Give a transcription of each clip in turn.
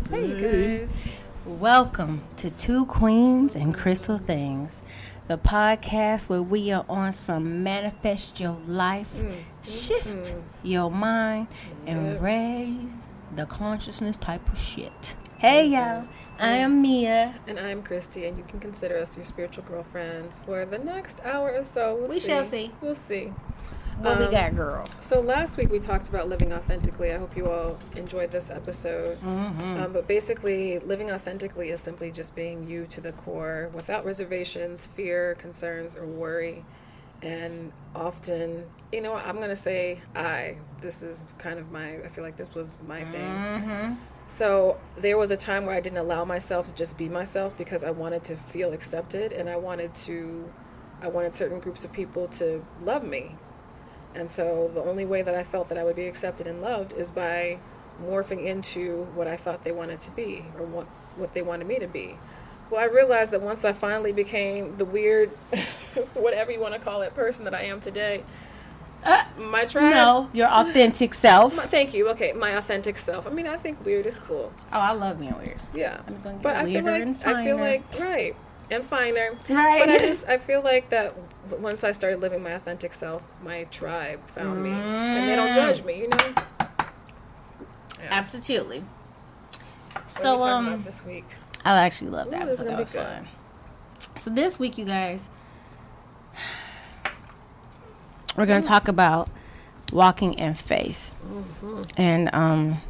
Hey, you guys. Welcome to Two Queens and Crystal Things, the podcast where we are on some manifest your life, shift your mind, and raise the consciousness type of shit. Hey, y'all. I am Mia. And I'm Christy, and you can consider us your spiritual girlfriends for the next hour or so. We shall see. We'll see. What we got, girl? So last week we talked about living authentically. I hope you all enjoyed this episode. But basically, living authentically is simply just being you to the core without reservations, fear, concerns, or worry. And often, I'm going to say this is kind of I feel like this was my thing. So there was a time where I didn't allow myself to just be myself because I wanted to feel accepted, and I wanted certain groups of people to love me. And so the only way that I felt that I would be accepted and loved is by morphing into what I thought they wanted to be, or what they wanted me to be. Well, I realized that once I finally became the weird, whatever you want to call it, person that I am today, my tribe... No, your authentic self. Thank you. Okay, my authentic self. I mean, I think weird is cool. Oh, I love being weird. Yeah. I'm just going to get weirder and finer. I feel like, right, and finer. Right. But I feel like that once I started living my authentic self, my tribe found me. And they don't judge me, Yeah. Absolutely. So, what are we talking about this week? I actually love that This is episode. gonna That be was good. fun. So this week, you guys, we're going to talk about walking in faith. And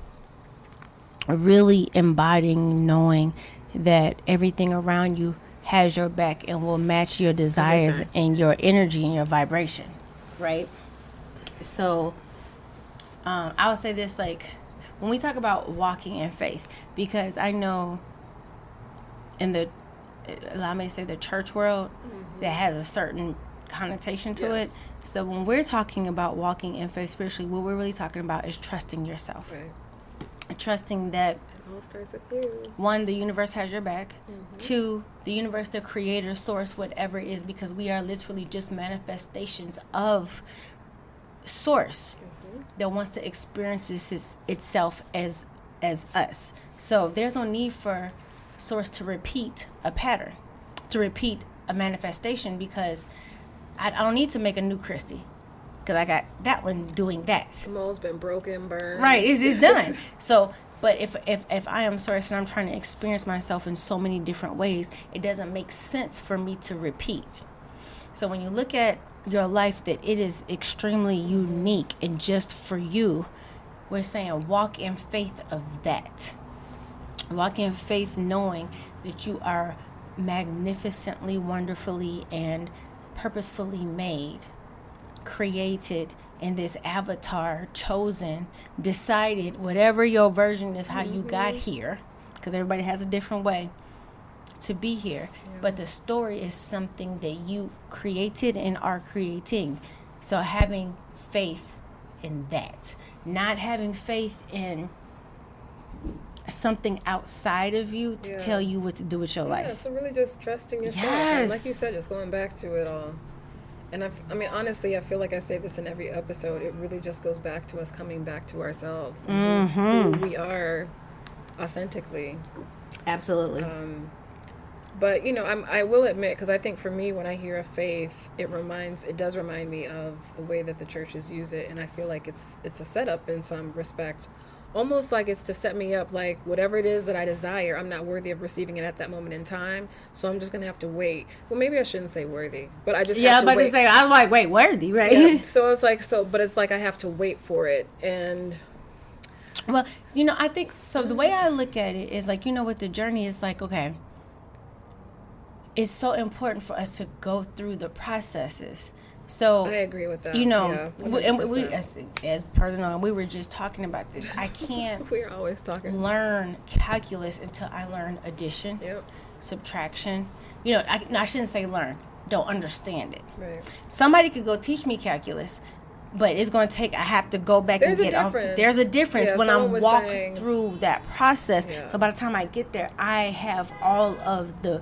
really embodying knowing that everything around you has your back and will match your desires and your energy and your vibration, right? So I would say this, like, when we talk about walking in faith, because I know allow me to say, the church world, that has a certain connotation to it. So when we're talking about walking in faith spiritually, what we're really talking about is trusting yourself. Right. Trusting that, It all starts with you. 1, the universe has your back. 2, the universe, the creator, source, whatever it is, because we are literally just manifestations of source that wants to experience itself as us. So there's no need for source to repeat a pattern, to repeat a manifestation, because I don't need to make a new Christy, because I got that one doing that. The mold's been broken, burned. Right, it's done. So, but if I am source and I'm trying to experience myself in so many different ways, it doesn't make sense for me to repeat. So when you look at your life, that it is extremely unique and just for you, we're saying walk in faith of that. Walk in faith knowing that you are magnificently, wonderfully, and purposefully made, created in this avatar, chosen, decided, whatever your version is, how you got here, because everybody has a different way to be here. But the story is something that you created and are creating. So having faith in that, not having faith in something outside of you to tell you what to do with your life. So really just trusting yourself. Yes. And like you said, just going back to it all. And I mean, honestly, I feel like I say this in every episode. It really just goes back to us coming back to ourselves, and who we are authentically. Absolutely. But I will admit, because I think for me, when I hear of faith, it does remind me of the way that the churches use it, and I feel like it's a setup in some respect. Almost like it's to set me up, like whatever it is that I desire, I'm not worthy of receiving it at that moment in time. So I'm just going to have to wait. Well, maybe I shouldn't say worthy, but I just have to wait. Yeah, I was about to say, I'm like, wait, worthy, right? Yeah. So it's like, but it's like I have to wait for it. And well, I think, so the way I look at it is like, with the journey, it's like, okay, it's so important for us to go through the processes. So I agree with that. And we as per the norm, we were just talking about this. I can't we're always talking. Learn calculus until I learn addition, subtraction. I shouldn't say learn. Don't understand it. Right. Somebody could go teach me calculus, but it's going to take, I have to go back There's and get off. There's a difference when I'm walking through that process. Yeah. So by the time I get there, I have all of the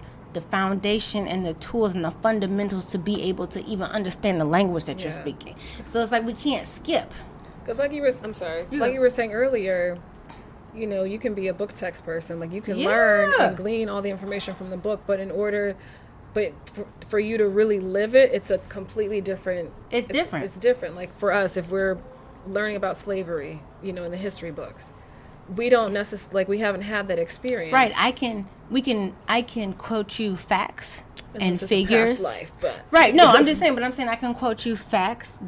foundation and the tools and the fundamentals to be able to even understand the language that you're speaking. So it's like we can't skip. Because like you were saying earlier, you know, you can be a book text person. Like, you can learn and glean all the information from the book, but for you to really live it, it's a completely different. It's different. It's different. Like, for us, if we're learning about slavery, you know, in the history books, we don't necessarily, like, we haven't had that experience. Right. I can quote you facts and this is figures. past life, but Right. No, I'm just saying, I can quote you facts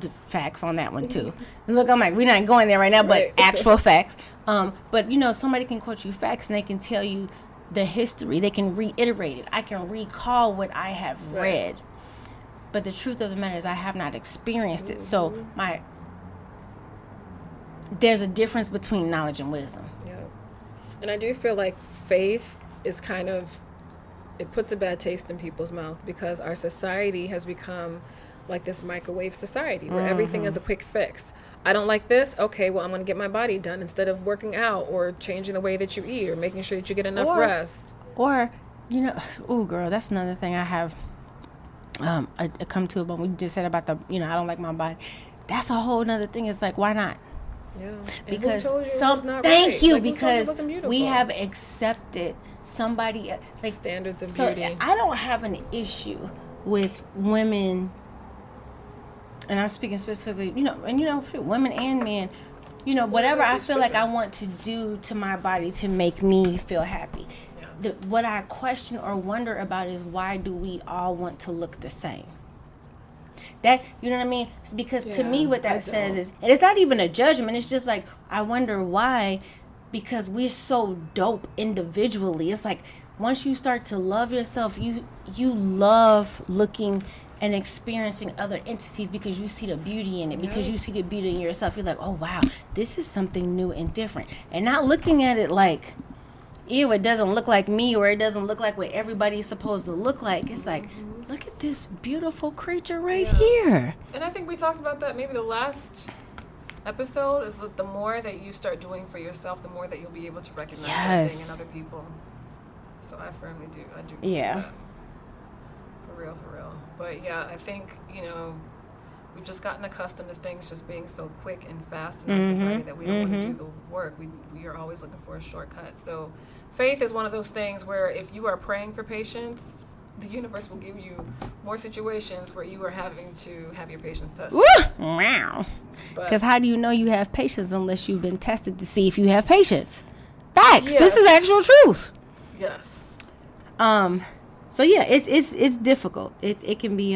on that one too. And look, I'm like, we're not going there right now, but Right. actual facts. But you know, somebody can quote you facts and they can tell you the history. They can reiterate it. I can recall what I have read. But the truth of the matter is I have not experienced it. So there's a difference between knowledge and wisdom. Yeah. And I do feel like faith is kind of, it puts a bad taste in people's mouth, because our society has become like this microwave society where everything is a quick fix. I don't like this. Okay, well, I'm going to get my body done instead of working out or changing the way that you eat or making sure that you get enough rest. Or, you know, oh, girl, that's another thing I have I come to about what you just said about the, you know, I don't like my body. That's a whole nother thing. It's like, why not? Yeah. Because thank you, like, because we have accepted somebody like standards of so beauty. I don't have an issue with women, and I'm speaking specifically, you know, and you know, women and men, you know, whatever I feel like I want to do to my body to make me feel happy. What I question or wonder about is, why do we all want to look the same? That, you know what I mean? Because to me, what that says is, and it's not even a judgment. It's just like, I wonder why, because we're so dope individually. It's like, once you start to love yourself, you love looking and experiencing other entities, because you see the beauty in it, because you see the beauty in yourself. You're like, oh, wow, this is something new and different. And not looking at it like, ew, it doesn't look like me, or it doesn't look like what everybody's supposed to look like. It's like, look at this beautiful creature right here. And I think we talked about that maybe the last episode, is that the more that you start doing for yourself, the more that you'll be able to recognize that thing in other people. So I firmly do. I do believe that. For real. But yeah, I think, you know, we've just gotten accustomed to things just being so quick and fast in our society that we don't want to do the work. We are always looking for a shortcut. So faith is one of those things where if you are praying for patience, the universe will give you more situations where you are having to have your patience tested. Wow. Because how do you know you have patience unless you've been tested to see if you have patience? Facts. This is actual truth. Yes. So yeah, it's difficult. It can be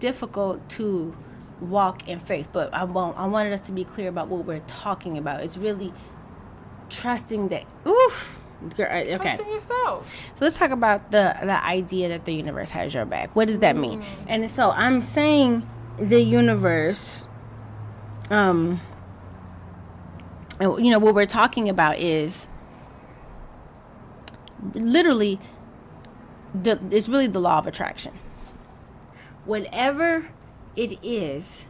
difficult to walk in faith. But I wanted us to be clear about what we're talking about. It's really trusting that. Okay. Trusting yourself. So let's talk about the idea that the universe has your back. What does that mean? And so I'm saying the universe. You know, what we're talking about is literally it's really the law of attraction. Whatever it is,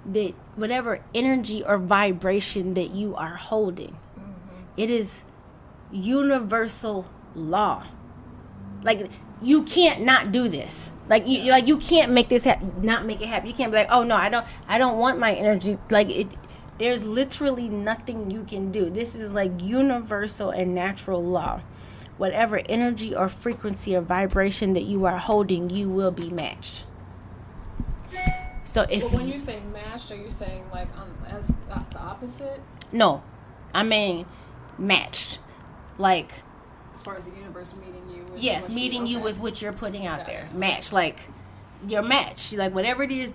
that whatever energy or vibration that you are holding, it is universal law. Like, you can't not do this. Like you can't make this not make it happen. You can't be like, oh no, I don't want my energy. Like, it. There's literally nothing you can do. This is like universal and natural law. Whatever energy or frequency or vibration that you are holding, you will be matched. So if when you say matched, are you saying like as the opposite? No, I mean matched. Like, as far as the universe meeting you with meeting you with what you're putting out there. Match, like your match. Like whatever it is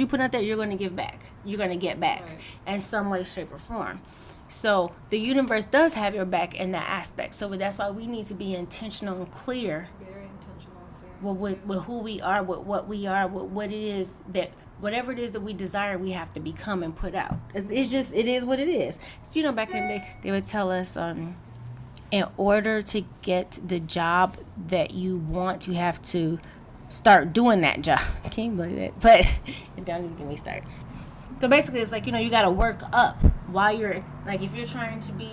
you put out there, you're going to give back. You're going to get back in some way, shape, or form. So the universe does have your back in that aspect. So that's why we need to be intentional and clear. Very intentional and clear. With who we are, with what we are, with what it is that, whatever it is that we desire, we have to become and put out. It's just, it is what it is. So, you know, back in the day, they would tell us, in order to get the job that you want, you have to start doing that job. Can you believe it? But don't even get me started. So basically, it's like, you know, you got to work up while you're, like, if you're trying to be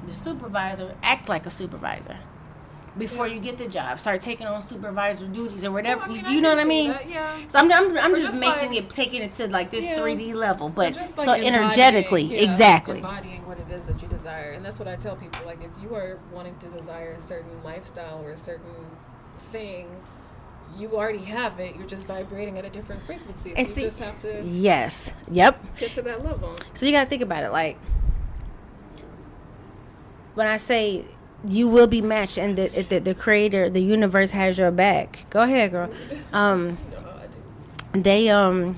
the supervisor, act like a supervisor. before you get the job. Start taking on supervisor duties or whatever. Well, I mean, Do you know what I mean? that, yeah. So I'm just just making like- it, taking it to like this Yeah. 3D level, but Just so like energetically, embodying, yeah, exactly. embodying what it is that you desire. And that's what I tell people. Like, if you are wanting to desire a certain lifestyle or a certain thing, you already have it. You're just vibrating at a different frequency. So And you see- just have to Yes. Yep. get to that level. So you gotta think about it. Like when I say you will be matched, and the creator, the universe has your back. Go ahead, girl. You know how I do.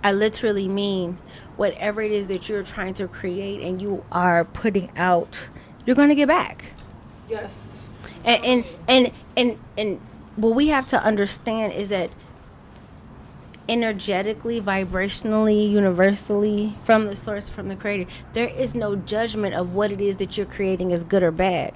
I literally mean whatever it is that you're trying to create and you are putting out, you're gonna get back. Yes. And what we have to understand is that energetically, vibrationally, universally, from the source, from the creator, there is no judgment of what it is that you're creating is good or bad.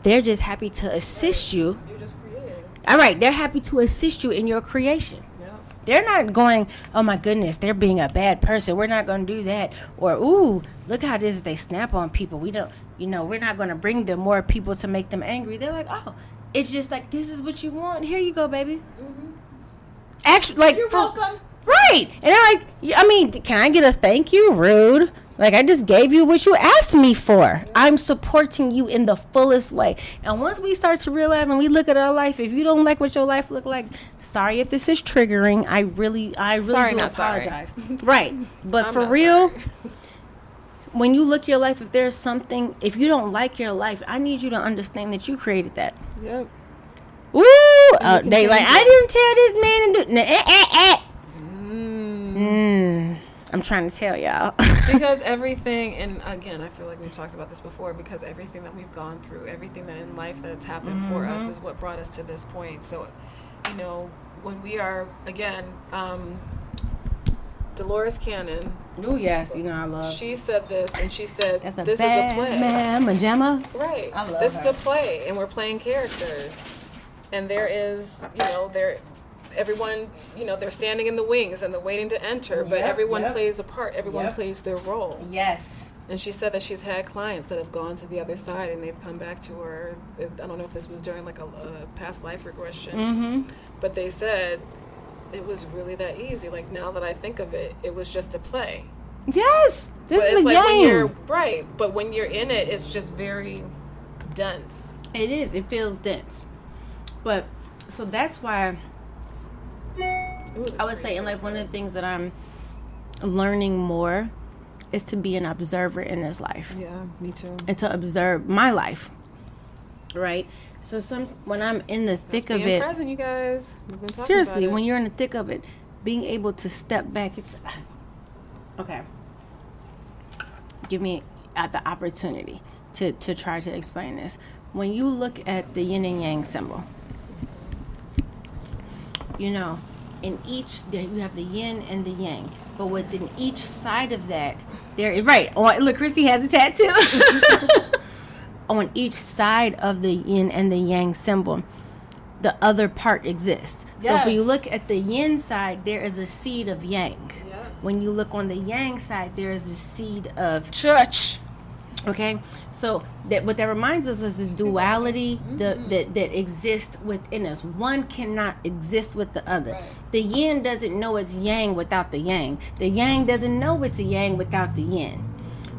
They're just happy to assist you. You're just creating. All right, they're happy to assist you in your creation. Yeah. They're not going, oh my goodness, they're being a bad person, we're not going to do that. Or, ooh, look how this is, they snap on people. We don't, we're not going to bring them more people to make them angry. They're like, oh, it's just like, this is what you want. Here you go, baby. Mm-hmm. Actually, like, You're welcome. Right. And I'm like, I mean, can I get a thank you? Rude. Like, I just gave you what you asked me for. I'm supporting you in the fullest way. And once we start to realize and we look at our life, if you don't like what your life look like, sorry if this is triggering. I really Sorry, do not sorry. apologize. Right. But I'm for not real, sorry. when you look your life, if there's something, if you don't like your life, I need you to understand that you created that. Yep. Ooh, can they like, change I it. didn't tell this man to do. I'm trying to tell y'all. Because everything, and again, I feel like we've talked about this before, because everything that we've gone through, everything that in life that's happened for us is what brought us to this point. So, when we are, again, Dolores Cannon, Oh yes, I love. she said this, and she said, That's a this bad is a play. man, pajama. Right. I love This her. is a play, and we're playing characters. And there is, everyone, they're standing in the wings and they're waiting to enter, but Yep, everyone yep. plays a part. Everyone Yep. plays their role. Yes. And she said that she's had clients that have gone to the other side and they've come back to her. I don't know if this was during like a past life regression, Mm-hmm. but they said it was really that easy. Like, now that I think of it, it was just a play. Yes. This But is it's a like when you're game. right, but when you're in it, it's just very dense. It is. It feels dense. But so that's why Ooh, this I would breeze say, and feels like one of good. the things that I'm learning more is to be an observer in this life. Yeah, me too. And to observe my life, right? So when I'm in the thick of Being it, present, you guys. We've been talking seriously, about when it. you're in the thick of it, being able to step back, it's okay. Give me the opportunity to try to explain this. When you look at the yin and yang symbol, in each, you have the yin and the yang, but within each side of that, there is, right. Look, Chrissy has a tattoo. On each side of the yin and the yang symbol, the other part exists. So if you Yes. look at the yin side, there is a seed of yang. Yeah. When you look on the yang side, there is a seed of church. Okay, so what that reminds us is this duality that exists within us. One cannot exist with the other. Right. The yin doesn't know it's yang without the yang. The yang doesn't know it's a yang without the yin.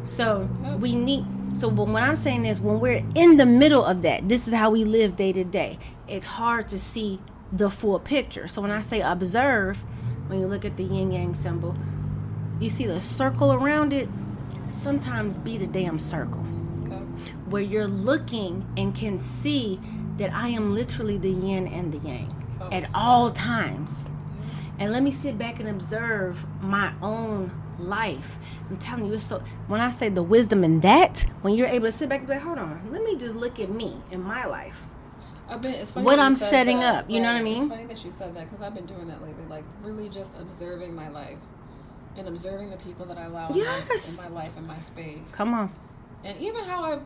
So we need. So what I'm saying is, when we're in the middle of that, this is how we live day to day. It's hard to see the full picture. So when I say observe, when you look at the yin yang symbol, you see the circle around it. Sometimes be the damn circle, Okay. where you're looking and can see that I am literally the yin and the yang at all times. And let me sit back and observe my own life. I'm telling you, it's so, when I say the wisdom in that, when you're able to sit back and be like, hold on, let me just look at me in my life. It's funny What that you I'm said setting that. up, you know what I mean? It's funny that you said that, because I've been doing that lately, like really just observing my life and observing the people that I allow Yes. in my life and my space. Come on. And even how I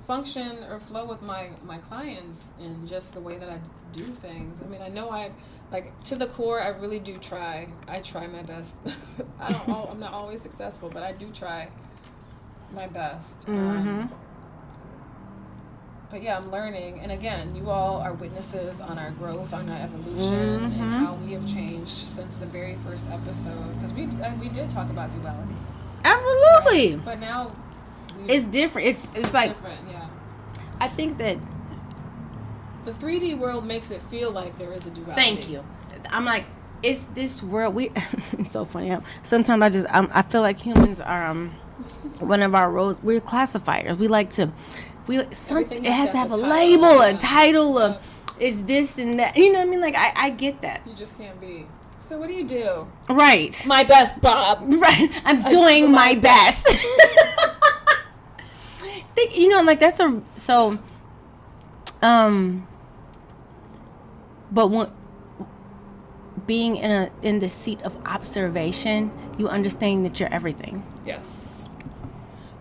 function or flow with my clients and just the way that I do things. I mean, I know to the core, I really do try. I try my best. I'm not always successful, but I do try my best. Mm-hmm. but yeah, I'm learning. And again, you all are witnesses on our growth, on our evolution, and how we have changed since the very first episode. Because we did talk about duality. Absolutely. Right? But now it's different. It's like different. Yeah. I think that the 3D world makes it feel like there is a duality. Thank you. I'm like, it's this world. It's so funny. Sometimes I feel like humans are one of our roles. We're classifiers. We like to. It has to have a label, a title, is this and that. You know what I mean? Like I get that. You just can't be. So what do you do? Right. My best, Bob. Right. I'm doing my best. You know, like that's but when being in the seat of observation, you understand that you're everything. Yes.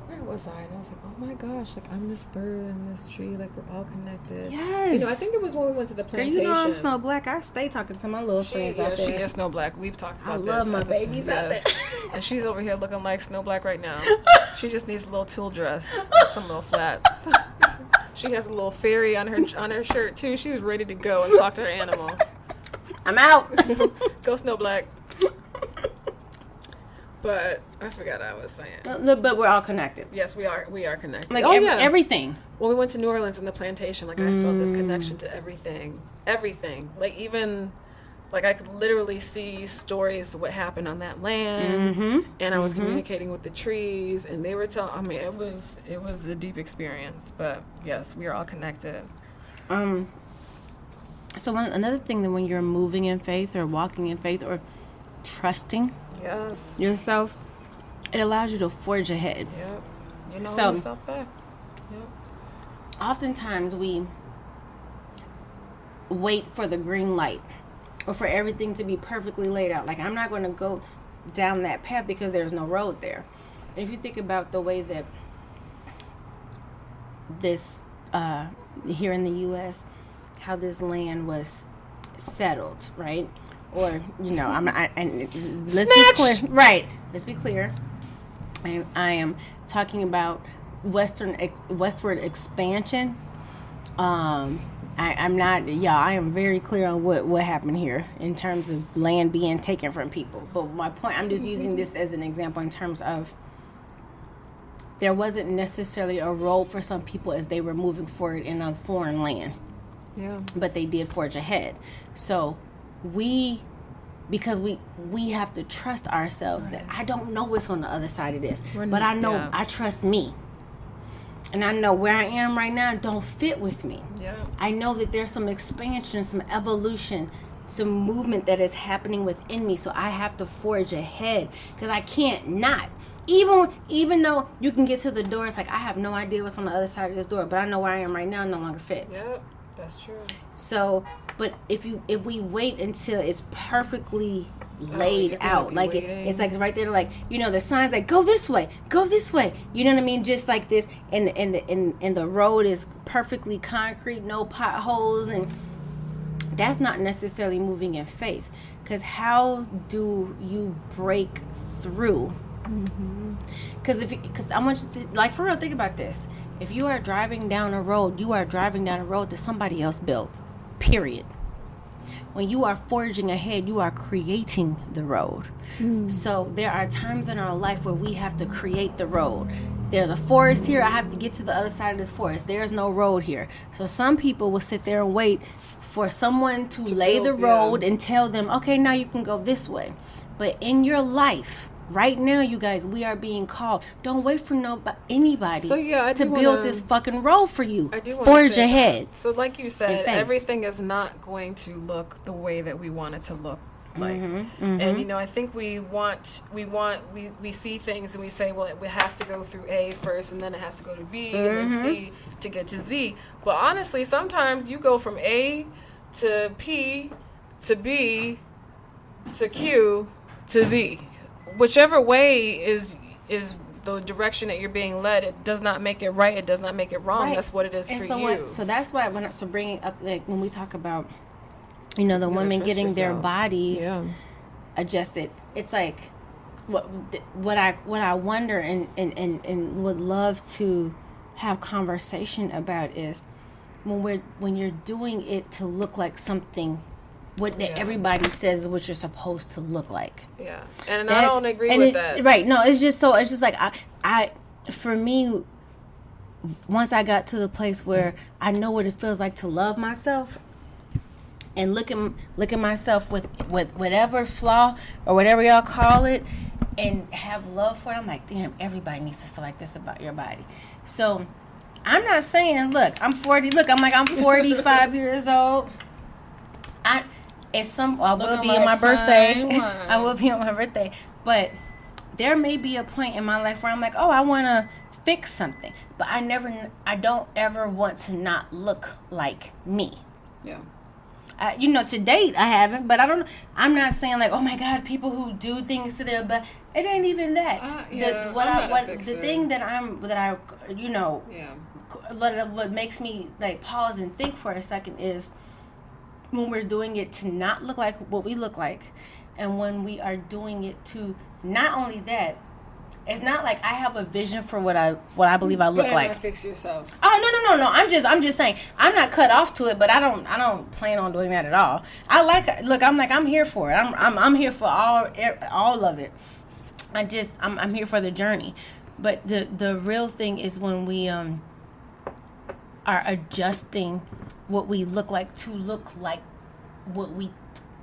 Where was I? And I was like, oh my gosh, like I'm this bird and this tree, like we're all connected. Yes. You know, I think it was when we went to the plantation. Girl, you know I'm Snow Black. I stay talking to my little friends out there. She is Snow Black. We've talked about this. I love my babies out there. And she's over here looking like Snow Black right now. She just needs a little tulle dress with some little flats. She has a little fairy on her shirt too. She's ready to go and talk to her animals. I'm out. Go Snow Black. But I forgot what I was saying. But we're all connected. Yes, we are. We are connected. Like everything. When we went to New Orleans in the plantation, like I felt this connection to everything. Everything. Like even, like I could literally see stories of what happened on that land, and I was communicating with the trees, and they were telling. I mean, it was a deep experience. But yes, we are all connected. So another thing that when you're moving in faith or walking in faith or trusting yourself, it allows you to forge ahead. Yep. You know yourself back. Yep. Oftentimes we wait for the green light or for everything to be perfectly laid out. Like, I'm not going to go down that path because there's no road there. And if you think about the way that this, here in the U.S., how this land was settled, right? Or, you know, let's be clear. Right. Let's be clear. I am talking about westward expansion. I'm not, I am very clear on what happened here in terms of land being taken from people. But my point, I'm just using this as an example in terms of there wasn't necessarily a role for some people as they were moving forward in a foreign land. Yeah. But they did forge ahead. So because we have to trust ourselves that I don't know what's on the other side of this, but I know I trust me. And I know where I am right now don't fit with me. Yeah. I know that there's some expansion, some evolution, some movement that is happening within me. So I have to forge ahead because I can't not. Even though you can get to the door, it's like I have no idea what's on the other side of this door, but I know where I am right now no longer fits. Yep, that's true. So, but if we wait until it's perfectly laid out, like it's like right there, like, you know, the signs like go this way, you know what I mean, just like this, and the road is perfectly concrete, no potholes, and that's not necessarily moving in faith. Because how do you break through? Because I want you to, like, for real, think about this. If you are driving down a road, you are driving down a road that somebody else built, period. When you are forging ahead, you are creating the road. So there are times in our life where we have to create the road. There's a forest here, I have to get to the other side of this forest. There's no road here. So some people will sit there and wait for someone to lay the road and tell them, okay, now you can go this way. But in your life, right now, you guys, we are being called. Don't wait for anybody to build this fucking road for you. I do forge ahead. So like you said, everything is not going to look the way that we want it to look like. And, you know, I think we see things and we say, well, it has to go through A first and then it has to go to B and then C to get to Z. But honestly, sometimes you go from A to P to B to Q to Z. Whichever way is the direction that you're being led, it does not make it right. It does not make it wrong. Right. That's what it is for you. So that's why bringing up, like, when we talk about, you know, the women getting their bodies adjusted, it's like what I wonder and would love to have conversation about is when you're doing it to look like something what everybody says is what you're supposed to look like. Yeah, and I don't agree with that. Right? No, it's just like I for me, once I got to the place where I know what it feels like to love myself and look at myself with whatever flaw or whatever y'all call it, and have love for it, I'm like, damn, everybody needs to feel like this about your body. So I'm not saying, look, I'm 40. Look, I'm 45 years old. I will be on my birthday. I will be on my birthday. But there may be a point in my life where I'm like, oh, I want to fix something. But I don't ever want to not look like me. Yeah. To date, I haven't. But I'm not saying like, oh my God, people who do things to their body. It ain't even that. The thing what makes me like pause and think for a second is when we're doing it to not look like what we look like, and when we are doing it to not only that, it's not like I have a vision for what I believe I look like. Fix yourself. Oh no! I'm just saying I'm not cut off to it, but I don't plan on doing that at all. I'm here for it. I'm here for all of it. I'm here for the journey, but the real thing is when we are adjusting what we look like to look like what we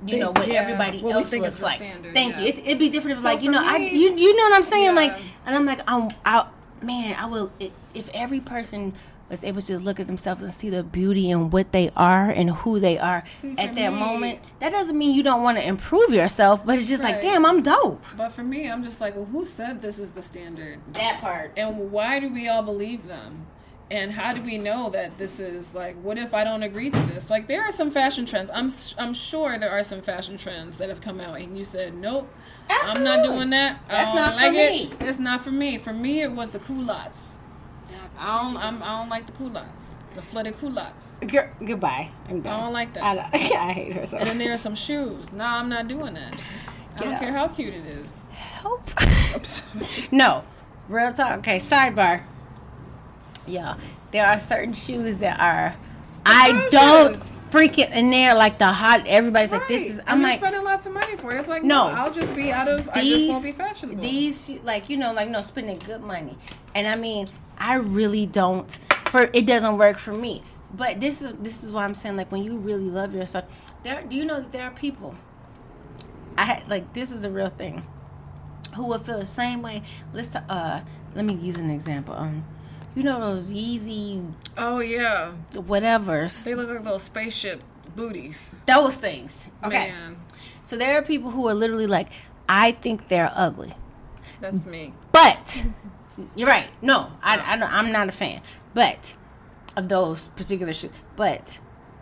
what everybody else looks like. Thank you. It'd be different if you know what I'm saying, like, and I'm like, I will if every person was able to look at themselves and see the beauty in what they are and who they are at that moment. That doesn't mean you don't want to improve yourself, but it's just like, damn, I'm dope. But for me, I'm just like, well, who said this is the standard? That part. And why do we all believe them? And how do we know that this is like, what if I don't agree to this? Like, there are some fashion trends. I'm sure there are some fashion trends that have come out and you said, nope, absolutely. I'm not doing that. That's not for me. It's not for me. For me, it was the culottes. I don't like the culottes. The flooded culottes. Goodbye. I'm done. I don't like that. I hate her so. And then there are some shoes. No, I'm not doing that. I don't care how cute it is. Help. No. Real talk. Okay, sidebar. Yeah, there are certain shoes that are I don't freaking in there like the hot. Everybody's like, this is. I'm like spending lots of money for it. It's like no, I'll just be out of. I just won't be fashionable. These no spending good money, and I mean I really don't. It doesn't work for me. But this is why I'm saying, like, when you really love yourself, do you know that there are people? This is a real thing. Who would feel the same way? Let me use an example. You know those Yeezy. Oh yeah. Whatevers. They look like little spaceship booties. Those things. Okay. Man. So there are people who are literally like, I think they're ugly. That's me. But you're right. No, I'm not a fan. But of those particular shoes. But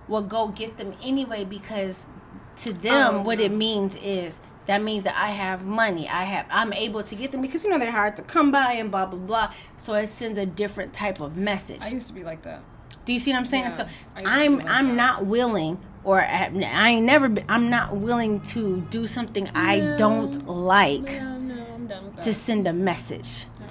we'll go get them anyway because to them what it means is that means that I have money. I'm able to get them because they're hard to come by and blah blah blah. So it sends a different type of message. I used to be like that. Do you see what I'm saying? Yeah, so I'm not willing, or I'm not willing to do something I don't like. No, I'm done with that. To send a message. No.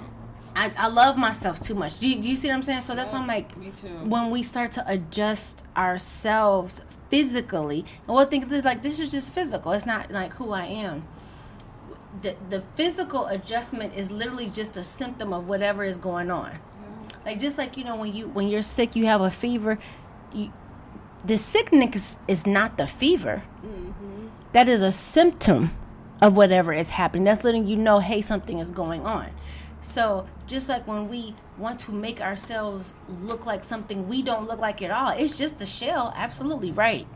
I love myself too much. Do you see what I'm saying? So that's why I'm like, me too. When we start to adjust ourselves physically, and we'll think this is just physical. It's not like who I am. The physical adjustment is literally just a symptom of whatever is going on. Yeah. Like just like when you're sick, you have a fever. The sickness is not the fever. Mm-hmm. That is a symptom of whatever is happening. That's letting you know, hey, something is going on. So just like when we want to make ourselves look like something we don't look like at all, it's just a shell, absolutely right.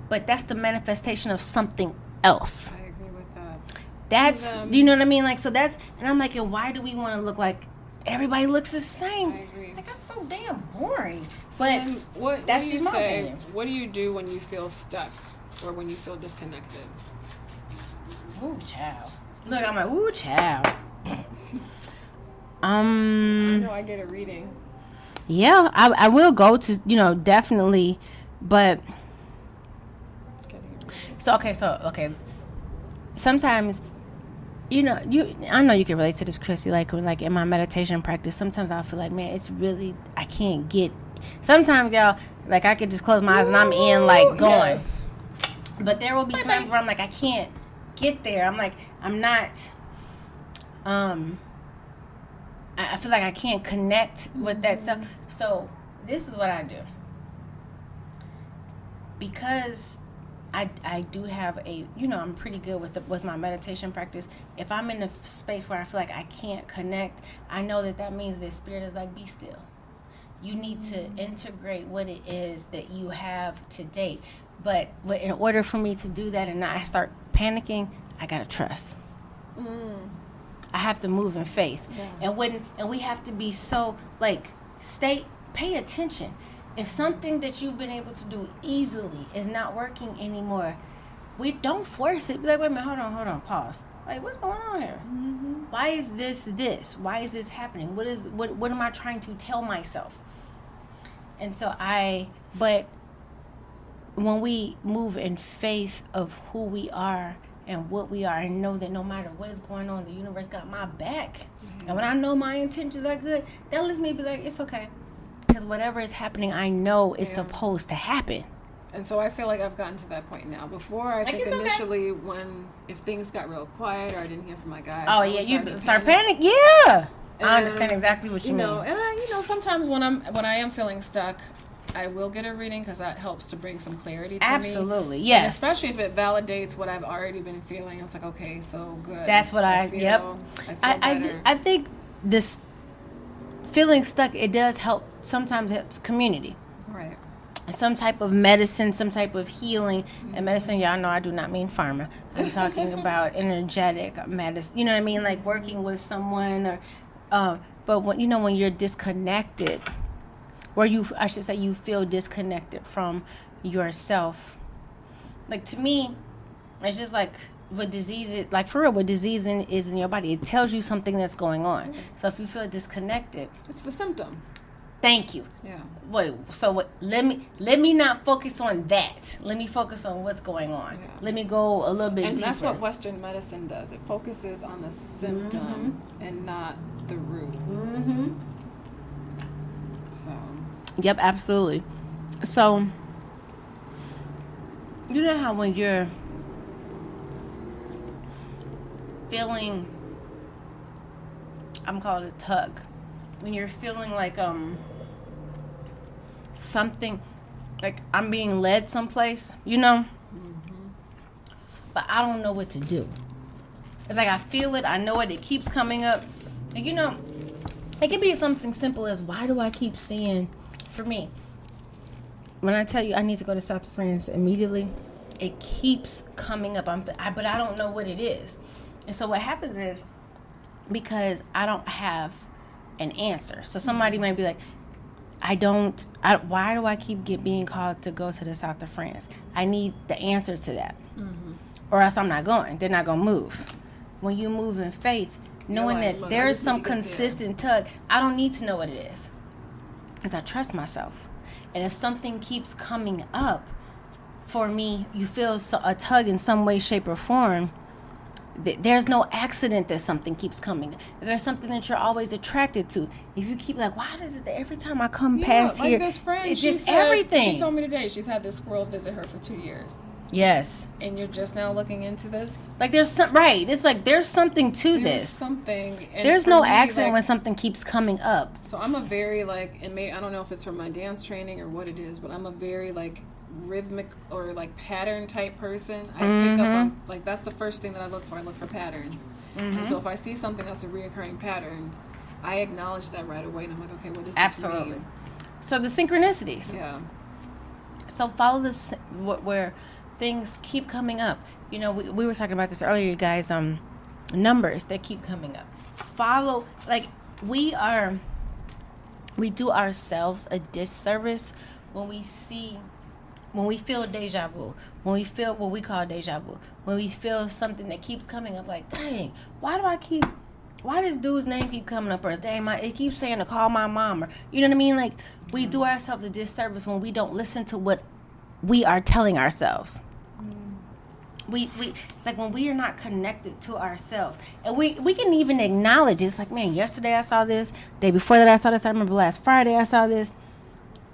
But that's the manifestation of something else. I agree with that. That's, do you know what I mean? Like, so that's, and I'm like, and why do we want to look like everybody looks the same? I agree. Like, that's so damn boring. So but what that's do just my opinion. What do you do when you feel stuck or when you feel disconnected? Ooh, child. Look, I'm like, ooh, child. I know I get a reading. Yeah, I will go to, definitely, but okay. Sometimes, I know you can relate to this, Chrissy. Like in my meditation practice, sometimes I feel like, man, it's really, I can't get sometimes, y'all, like, I could just close my eyes and I'm in, like, going. Yes. But there will be times where I'm like, I can't get there. I'm like, I'm not, I feel like I can't connect with that stuff. So this is what I do. Because I do have I'm pretty good with my meditation practice. If I'm in a space where I feel like I can't connect, I know that means that spirit is like, be still. You need to integrate what it is that you have to date. But in order for me to do that and not start panicking, I gotta trust. I have to move in faith. Yeah. And we have to be so, like, pay attention. If something that you've been able to do easily is not working anymore, we don't force it. Be like, wait a minute, hold on, pause. Like, what's going on here? Why is this? Why is this happening? What am I trying to tell myself? And so but when we move in faith of who we are and what we are, and know that no matter what is going on, the universe got my back. And when I know my intentions are good, that lets me be like, it's okay. Because whatever is happening, I know is supposed to happen. And so I feel like I've gotten to that point now. Before, I think initially if things got real quiet or I didn't hear from my guys. Oh, yeah, you start panic. Yeah. And I understand exactly what you mean. And sometimes when I am feeling stuck, I will get a reading because that helps to bring some clarity to me. Absolutely, yes. And especially if it validates what I've already been feeling. It's like, okay, so good. That's what I feel better. I think this feeling stuck, it does help. Sometimes helps community. Right. Some type of medicine, some type of healing. And medicine, y'all know I do not mean pharma. I'm talking about energetic medicine. You know what I mean? Like working with someone but when you're disconnected, you feel disconnected from yourself. Like, to me, it's just like what disease is, like, for real, what disease is in your body. It tells you something that's going on. So if you feel disconnected, it's the symptom. Thank you. Yeah. Wait, so what? Let me not focus on that. Let me focus on what's going on. Yeah. Let me go a little bit deeper. And that's what Western medicine does. It focuses on the symptom and not the root. So. Yep, absolutely. So, you know how when you're feeling, I'm calling it a tug, when you're feeling like something, like I'm being led someplace, but I don't know what to do. It's like I feel it, I know it keeps coming up. And it could be something simple as, why do I keep seeing, for me, when I tell you I need to go to South of France immediately, it keeps coming up. But I don't know what it is. And so what happens is, because I don't have an answer. So somebody might be like, why do I keep being called to go to the South of France? I need the answer to that. Or else I'm not going. They're not going to move. When you move in faith, knowing that there is some consistent tug, I don't need to know what it is. Because I trust myself. And if something keeps coming up, for me, you feel a tug in some way, shape, or form, there's no accident that something keeps coming. There's something that you're always attracted to. If you keep like, why is it that every time I come past like here, this friend, it's just everything. She told me today she's had this squirrel visit her for 2 years. Yes. And you're just now looking into this? Like there's it's like there's something to this. There's something. And there's no accident when something keeps coming up. So I'm a very I don't know if it's from my dance training or what it is, but I'm a very rhythmic or pattern type person. I pick up on, that's the first thing that I look for. I look for patterns. And so if I see something that's a reoccurring pattern, I acknowledge that right away and I'm like, okay, what does this mean? So the synchronicities. Yeah. So follow this where things keep coming up. We were talking about this earlier, guys. Numbers that keep coming up. Follow, we do ourselves a disservice when we feel deja vu, when we feel what we call deja vu, when we feel something that keeps coming up, like, dang, why does dude's name keep coming up, or dang, it keeps saying to call my mom, or you know what I mean? We do ourselves a disservice when we don't listen to what we are telling ourselves. It's like when we are not connected to ourselves, and we can even acknowledge it. It's like, man, yesterday I saw this, day before that I saw this, I remember last Friday I saw this.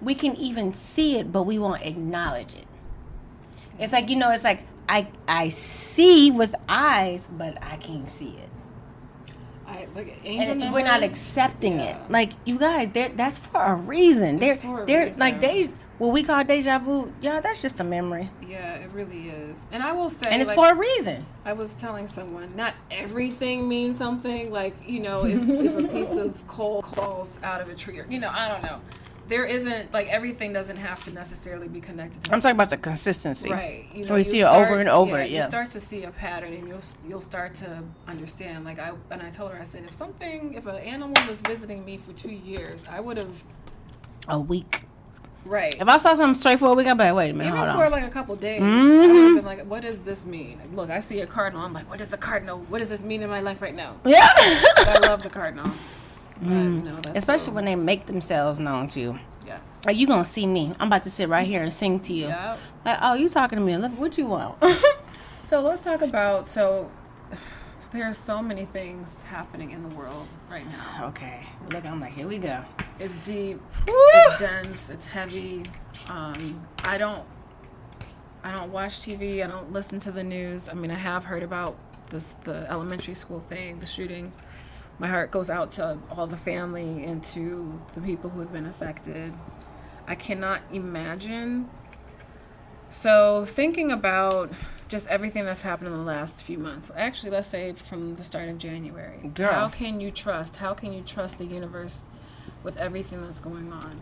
we can even see it, but we won't acknowledge it. It's like, you know, it's like I see with eyes, but I can't see it. And we're not accepting it. Like, you guys, that's for a reason. They're like what we call deja vu. Yeah, that's just a memory. Yeah, it really is. And I will say, and it's for a reason. I was telling someone, not everything means something. Like, you know, if a piece of coal falls out of a tree, or, you know, I don't know. There isn't, like, everything doesn't have to necessarily be connected to I'm talking about the consistency. Right. You know, so we see it over and over. You start to see a pattern, and you'll start to understand. Like, I told her, I said, if an animal was visiting me for 2 years, I would have... A week. Right. If I saw something straight for a week, I'd be like, wait a minute, hold on. Even for, like, a couple days, I would have been like, what does this mean? Like, look, I see a cardinal. I'm like, what does this mean in my life right now? Yeah. I love the cardinal. But, you know, especially when they make themselves known to you. Yes. Like, you gonna see me. I'm about to sit right here and sing to you. Yep. Like, oh, you talking to me. Look, what you want? So let's talk about, there's so many things happening in the world right now. Okay. Look, I'm like, here we go. It's deep. Woo! It's dense. It's heavy. I don't watch TV. I don't listen to the news. I mean, I have heard about the elementary school thing, the shooting. My heart goes out to all the family and to the people who have been affected. I cannot imagine. So thinking about just everything that's happened in the last few months. Actually, let's say from the start of January. Girl. How can you trust the universe with everything that's going on?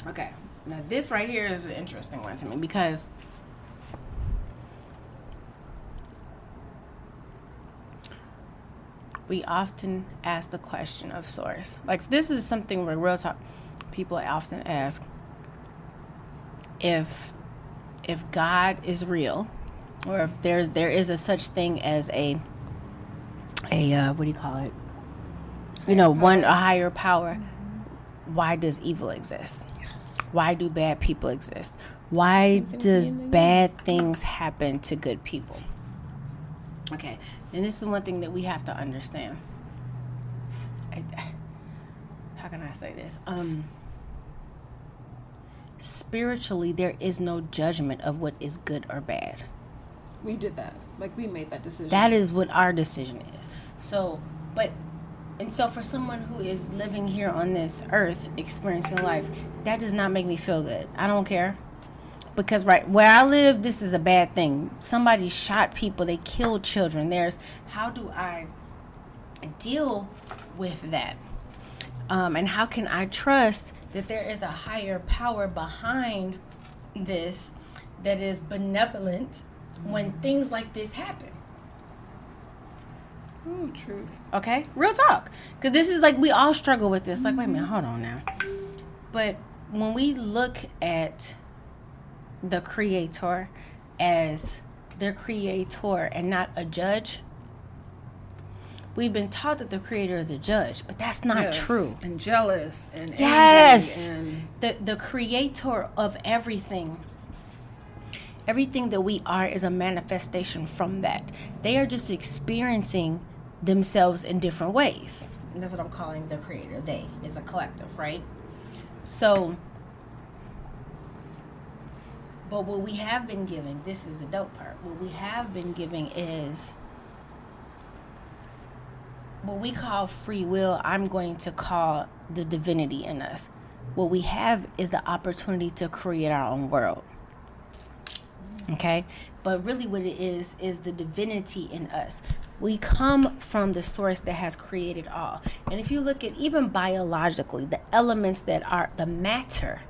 Okay. Now, this right here is an interesting one to me because we often ask the question of source. Like, this is something where real talk, people often ask if God is real, or if there is a such thing as a what do you call it? You know, a higher power. Why does evil exist? Yes. Why do bad people exist? Why does bad things happen to good people? Okay, and this is one thing that we have to understand. How can I say this? Spiritually, there is no judgment of what is good or bad. We did that. Like, we made that decision. That is what our decision is. So for someone who is living here on this earth, experiencing life, that does not make me feel good. I don't care. Because right where I live, this is a bad thing. Somebody shot people. They killed children. How do I deal with that? And how can I trust that there is a higher power behind this that is benevolent when things like this happen? Ooh, truth. Okay? Real talk. Because this is like, we all struggle with this. Like, wait a minute, hold on now. But when we look at the creator as the creator and not a judge, we've been taught that the creator is a judge, but that's not true. And jealous and yes, angry and the creator of everything that we are is a manifestation from that. They are just experiencing themselves in different ways. And that's what I'm calling the creator. They is a collective, right? So, but what we have been giving, this is the dope part. What we have been giving is what we call free will. I'm going to call the divinity in us. What we have is the opportunity to create our own world. Okay? But really what it is the divinity in us. We come from the source that has created all. And if you look at even biologically, the elements that are the matter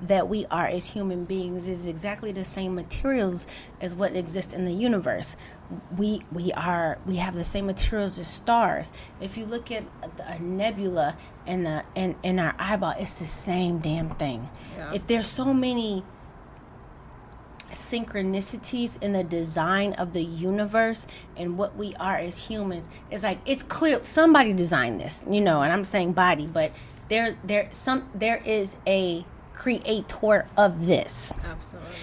that we are as human beings is exactly the same materials as what exists in the universe. We have the same materials as stars. If you look at a nebula in our eyeball, it's the same damn thing. Yeah. If there's so many synchronicities in the design of the universe and what we are as humans, it's like, it's clear somebody designed this, and I'm saying body, but there is a creator of this. Absolutely.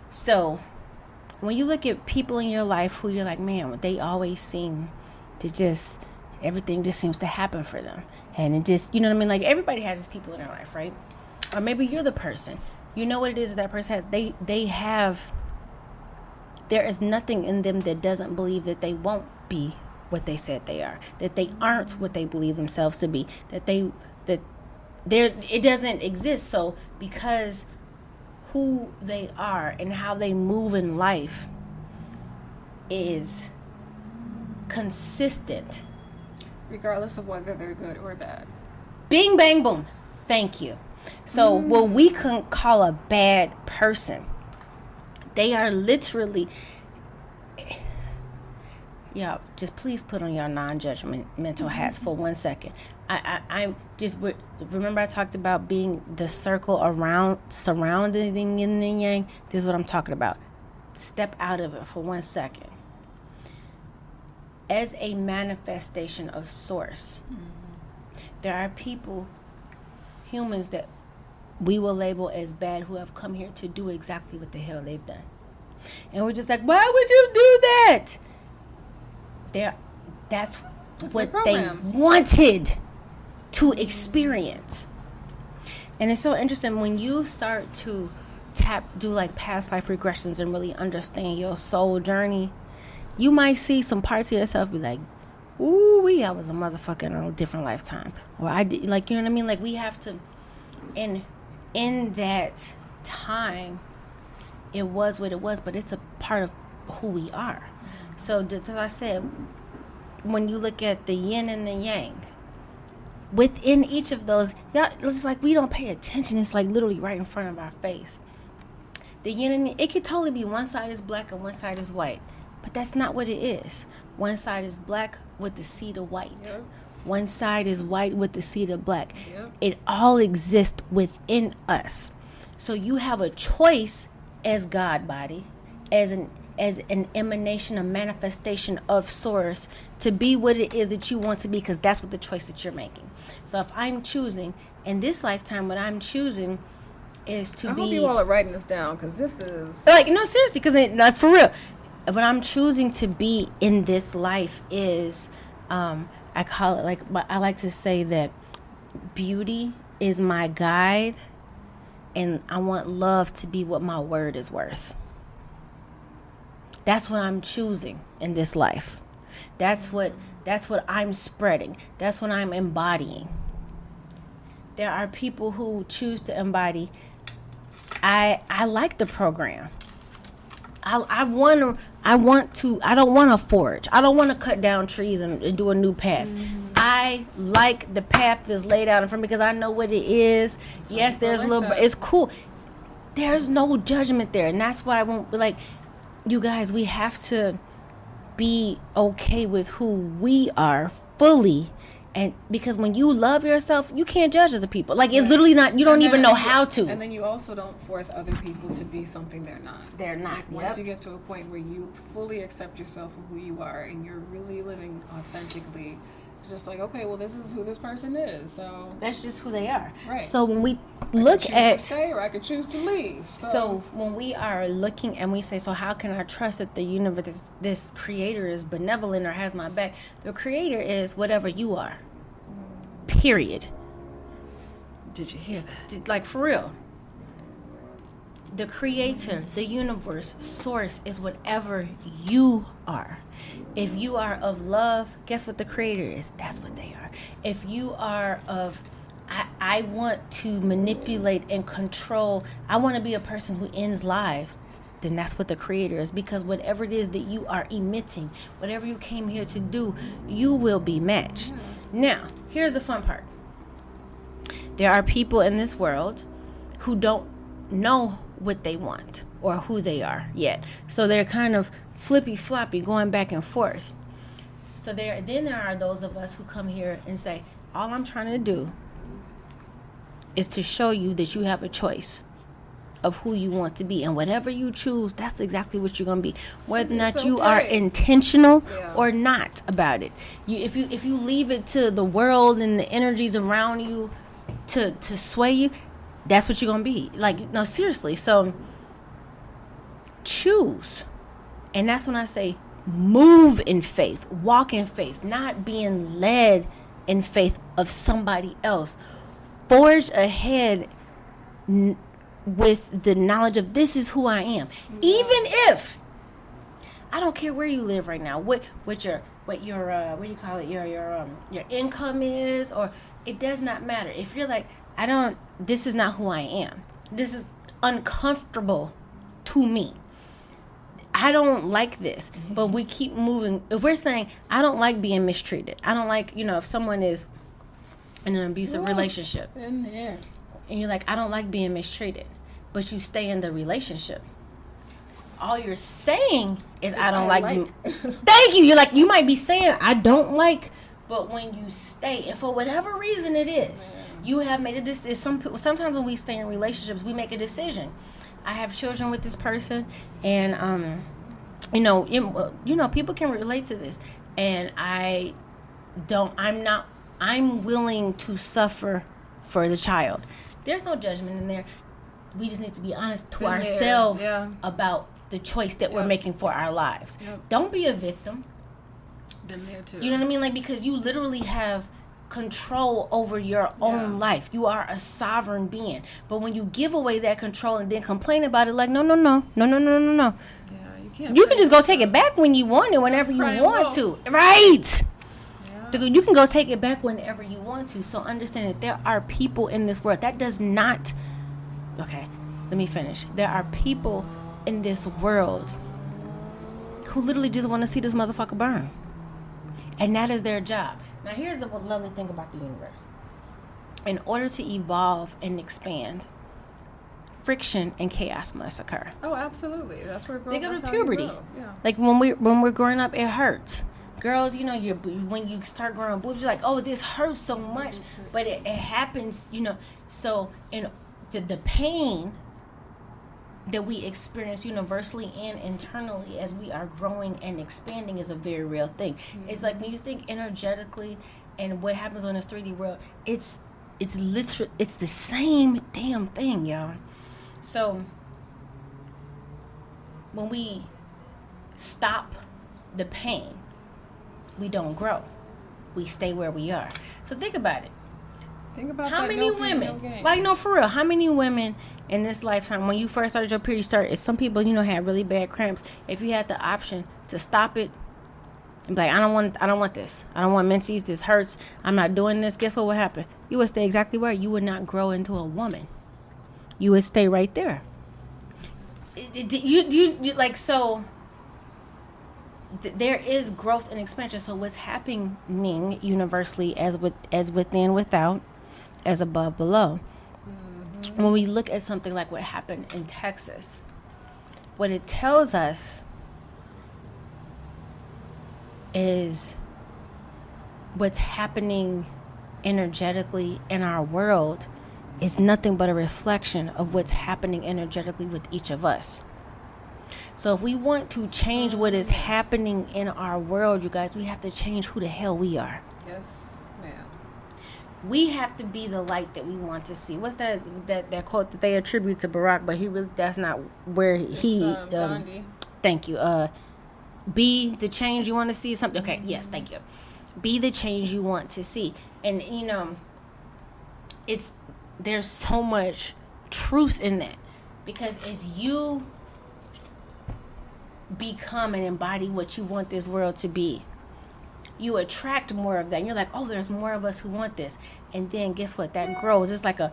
So when you look at people in your life who you're like, man, they always seem to everything just seems to happen for them, and it just, like, everybody has these people in their life, right? or maybe you're the person. You know what it is that person has. They have. There is nothing in them that doesn't believe that they won't be what they said they are. That they aren't what they believe themselves to be. That it doesn't exist. So because who they are and how they move in life is consistent, regardless of whether they're good or bad. Bing, bang, boom. Thank you. So what we can call a bad person, they are literally, y'all, just please put on your non-judgmental hats for 1 second. I'm just, remember I talked about being the circle surrounding yin and yang? This is what I'm talking about. Step out of it for 1 second. As a manifestation of source, there are people, humans that we will label as bad, who have come here to do exactly what the hell they've done. And we're just like, why would you do that? That's what they wanted to experience. And it's so interesting when you start to do like past life regressions and really understand your soul journey. You might see some parts of yourself be like, ooh, I was a motherfucker in a different lifetime. Or I did, like, you know what I mean? Like, we have to, in that time, it was what it was, but it's a part of who we are. So, just as I said, when you look at the yin and the yang, within each of those, it's like we don't pay attention. It's like literally right in front of our face. The yin and it could totally be one side is black and one side is white. But that's not what it is. One side is black with the seed of white. Yep. One side is white with the seed of black. Yep. It all exists within us. So you have a choice as God body, as an emanation, a manifestation of source, to be what it is that you want to be, because that's what the choice that you're making. So if I'm choosing, in this lifetime, what I'm choosing is to be... I hope you all are writing this down, because this is... Like, no, seriously, because like, for real. What I'm choosing to be in this life is, I call it, like, I like to say that beauty is my guide, and I want love to be what my word is worth. That's what I'm choosing in this life. That's what I'm spreading. That's what I'm embodying. There are people who choose to embody, I like the program. I don't want to forge. I don't want to cut down trees and do a new path. Mm-hmm. I like the path that's laid out in front because I know what it is. Yes, there's a little, it's cool. There's no judgment there. And that's why I won't be like, you guys, we have to be okay with who we are fully. And because when you love yourself, you can't judge other people. Like, it's literally not, you don't even know how to. And then you also don't force other people to be something they're not. They're not. Like, once you get to a point where you fully accept yourself for who you are and you're really living authentically, it's just like, okay, well, this is who this person is. So that's just who they are. Right. So when we look at... I could choose to stay or I could choose to leave. So when we are looking and we say, so how can I trust that the universe, this creator is benevolent or has my back? The creator is whatever you are. Period. Did you hear that? Like, for real. The creator, the universe, source is whatever you are. If you are of love, guess what the creator is? That's what they are. If you are of, I want to manipulate and control, I want to be a person who ends lives, then that's what the creator is. Because whatever it is that you are emitting, whatever you came here to do, you will be matched. Now, here's the fun part. There are people in this world who don't know what they want or who they are yet. So they're kind of flippy floppy, going back and forth. So there are those of us who come here and say, all I'm trying to do is to show you that you have a choice of who you want to be, and whatever you choose, that's exactly what you're gonna be, whether or not you are intentional or not about it. If you leave it to the world and the energies around you to sway you, that's what you're gonna be. Like, no, seriously. So choose. And that's when I say move in faith, walk in faith, not being led in faith of somebody else. Forge ahead with the knowledge of this is who I am. Even if I don't care where you live right now, what your what do you call it, your income is, or it does not matter. If you're like, this is not who I am. This is uncomfortable to me. I don't like this, but we keep moving. If we're saying, I don't like being mistreated. I don't like, if someone is in an abusive relationship. In there. And you're like, I don't like being mistreated. But you stay in the relationship. All you're saying is, I don't like. Thank you. You're like, you might be saying, I don't like. But when you stay, and for whatever reason it is, you have made a decision. Sometimes when we stay in relationships, we make a decision. I have children with this person, and people can relate to this, and I'm willing to suffer for the child. There's no judgment in there. We just need to be honest to ourselves about the choice that we're making for our lives. Don't be a victim. Been there too. You know what I mean? Like, because you literally have control over your own life. You are a sovereign being. But when you give away that control and then complain about it, like, no. Yeah, you can't. You can just go take it back when you want it, whenever you want to. Right. Yeah. You can go take it back whenever you want to. So understand that there are people in this world. That does not... Okay, let me finish. There are people in this world who literally just want to see this motherfucker burn. And that is their job. Now, here's the lovely thing about the universe. In order to evolve and expand, friction and chaos must occur. Oh, absolutely. That's where growth. Think of puberty. Yeah. Like when we're growing up, it hurts. Girls, when you start growing boobs, you're like, oh, this hurts so much, but it happens, So in the pain that we experience universally and internally as we are growing and expanding is a very real thing. It's like when you think energetically and what happens on this 3D world, it's literally, it's the same damn thing, y'all. So when we stop the pain, we don't grow. We stay where we are. So think about it. Think about how many women, like, no, for real, how many women in this lifetime, when you first started your period, some people, had really bad cramps. If you had the option to stop it and be like, I don't want this. I don't want menses. This hurts. I'm not doing this. Guess what would happen? You would stay exactly where. You would not grow into a woman. You would stay right there. There is growth and expansion. So what's happening universally as within, without, as above, below. Mm-hmm. When we look at something like what happened in Texas, what it tells us is what's happening energetically in our world is nothing but a reflection of what's happening energetically with each of us. So if we want to change what is happening in our world, you guys, we have to change who the hell we are. Yes, ma'am. We have to be the light that we want to see. What's that quote that they attribute to Barack, but that's not where he... Gandhi. Thank you. Be the change you want to see. Something. Okay, yes, thank you. Be the change you want to see. And, there's so much truth in that. Because as you become and embody what you want this world to be, you attract more of that. And you're like, oh, there's more of us who want this. And then guess what? That grows. It's like a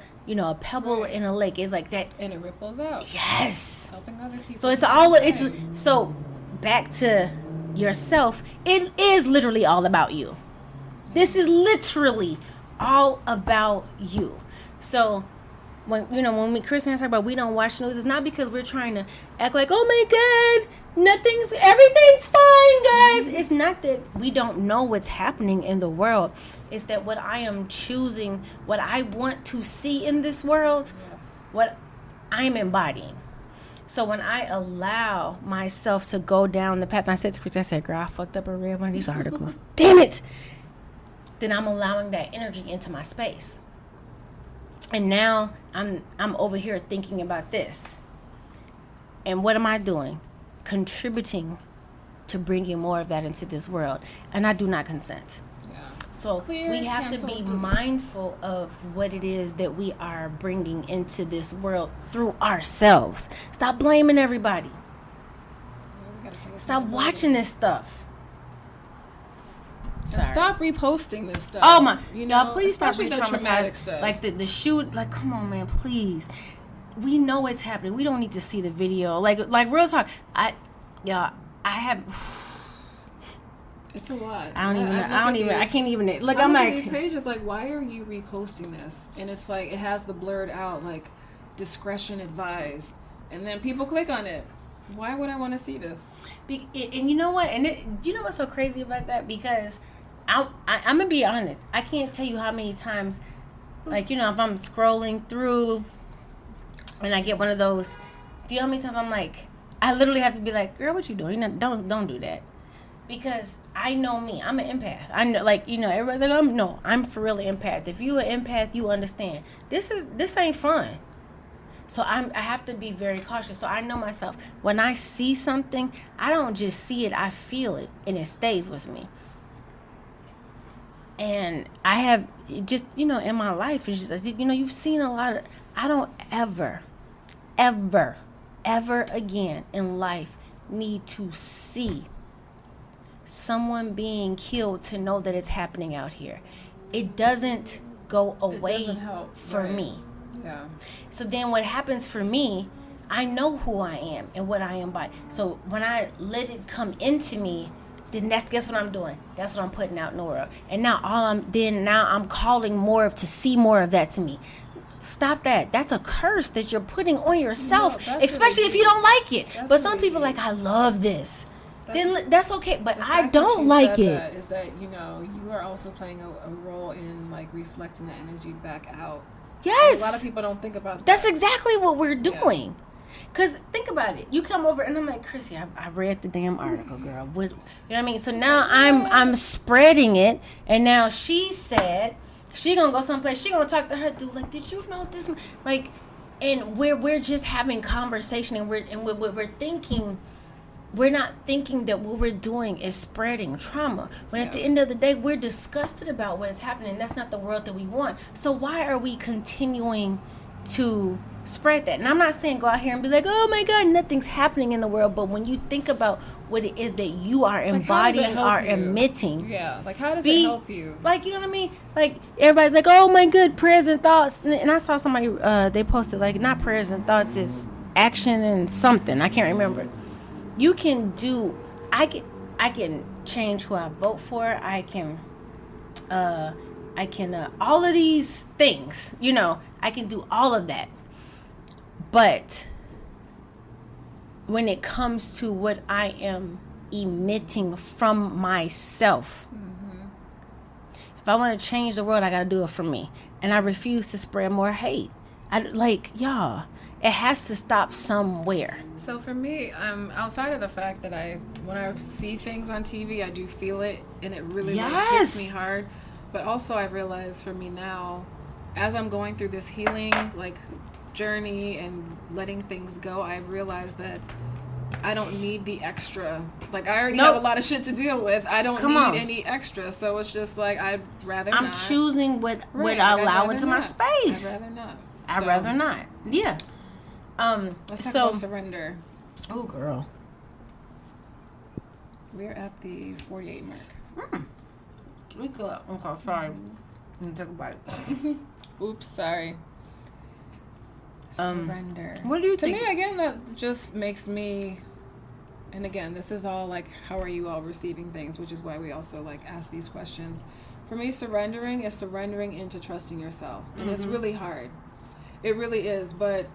pebble in a lake. It's like that. And it ripples out. Yes. Helping other people. So back to yourself. It is literally all about you. This is literally all about you. So when we Christians talk about we don't watch news, it's not because we're trying to act like, oh my God, everything's fine, guys. It's not that we don't know what's happening in the world. It's that what I am choosing, what I want to see in this world, what I'm embodying. So when I allow myself to go down the path, and I said to Chris, girl, I fucked up and read one of these articles. Damn it. Then I'm allowing that energy into my space. And now I'm over here thinking about this. And what am I doing? Contributing to bringing more of that into this world. And I do not consent. Yeah. So Clear, we have to cancel, be delete. mindful of what it is that we are bringing into this world through ourselves. Stop blaming everybody. Stop watching this stuff. And Sorry. stop reposting this stuff. Oh my, you know, y'all, please stop especially being the traumatic traumatized. stuff. Like the shoot, like, come on, man, please. We know it's happening. We don't need to see the video. Like real talk. I have. It's a lot. I can't even. Like, I'm look like at these pages. Like, why are you reposting this? And it's like it has the blurred out, like, discretion advised, and then people click on it. Why would I want to see this? And you know what? And do you know what's so crazy about that? Because I'm gonna be honest. I can't tell you how many times, like, you know, if I'm scrolling through, and I get one of those. Do you know how many times I'm like, I literally have to be like, girl, what you doing? Don't do that. Because I know me. I'm an empath. I know, like, you know, everybody like, I'm for real an empath. If you an empath, you understand. This ain't fun. So I have to be very cautious. So I know myself. When I see something, I don't just see it, I feel it, and it stays with me. And I have just, you know, in my life, it's just, you know, you've seen a lot of, I don't ever again in life need to see someone being killed to know that it's happening out here. It doesn't go away for me. Yeah. So then what happens for me, I know who I am and what I am by. So when I let it come into me, then guess what I'm doing? That's what I'm putting out in the world. And now I'm calling to see more of that to me. Stop that. That's a curse that you're putting on yourself, especially if you don't like it. But some people are like, I love this. Then that's okay, but I don't like it. Is that, you know, you are also playing a role in, like, reflecting the energy back out. Yes. A lot of people don't think about that. That's exactly what we're doing. Because think about it. You come over and I'm like, Chrissy, I read the damn article, girl. What, you know what I mean? So now I'm spreading it, and now she said she gonna go someplace. She gonna talk to her dude. Like, did you know this? Like, and we're just having conversation, and we're thinking. We're not thinking that what we're doing is spreading trauma. When at the end of the day, we're disgusted about what is happening. That's not the world that we want. So why are we continuing to spread that? And I'm not saying go out here and be like, oh my God, nothing's happening in the world. But when you think about what it is that you are embodying or emitting. Yeah, like, how does it help you? Like, you know what I mean? Like, everybody's like, oh my good, prayers and thoughts. And I saw somebody, they posted, like, not prayers and thoughts, it's action and something. I can't remember. You can do, I can change who I vote for. I can all of these things, you know, I can do all of that. But when it comes to what I am emitting from myself, if I want to change the world, I got to do it for me. And I refuse to spread more hate. Y'all, it has to stop somewhere. So for me, outside of the fact that when I see things on TV, I do feel it, and it really like, hits me hard. But also I realize for me now, as I'm going through this healing like journey and letting things go, I realize that I don't need the extra. Like, I already have a lot of shit to deal with. I don't need any extra. So it's just like, I'd rather not. I'm choosing what I allow into my space. I'd rather not. I'd rather not. Yeah. Let's talk about surrender. Oh, girl. We're at the 48 mark. We go up. Okay, sorry. Let me take a bite. Oops, sorry. Surrender. What do you think? To me, again, that just makes me... And again, this is all like, how are you all receiving things? Which is why we also like ask these questions. For me, surrendering is surrendering into trusting yourself. And it's really hard. It really is. But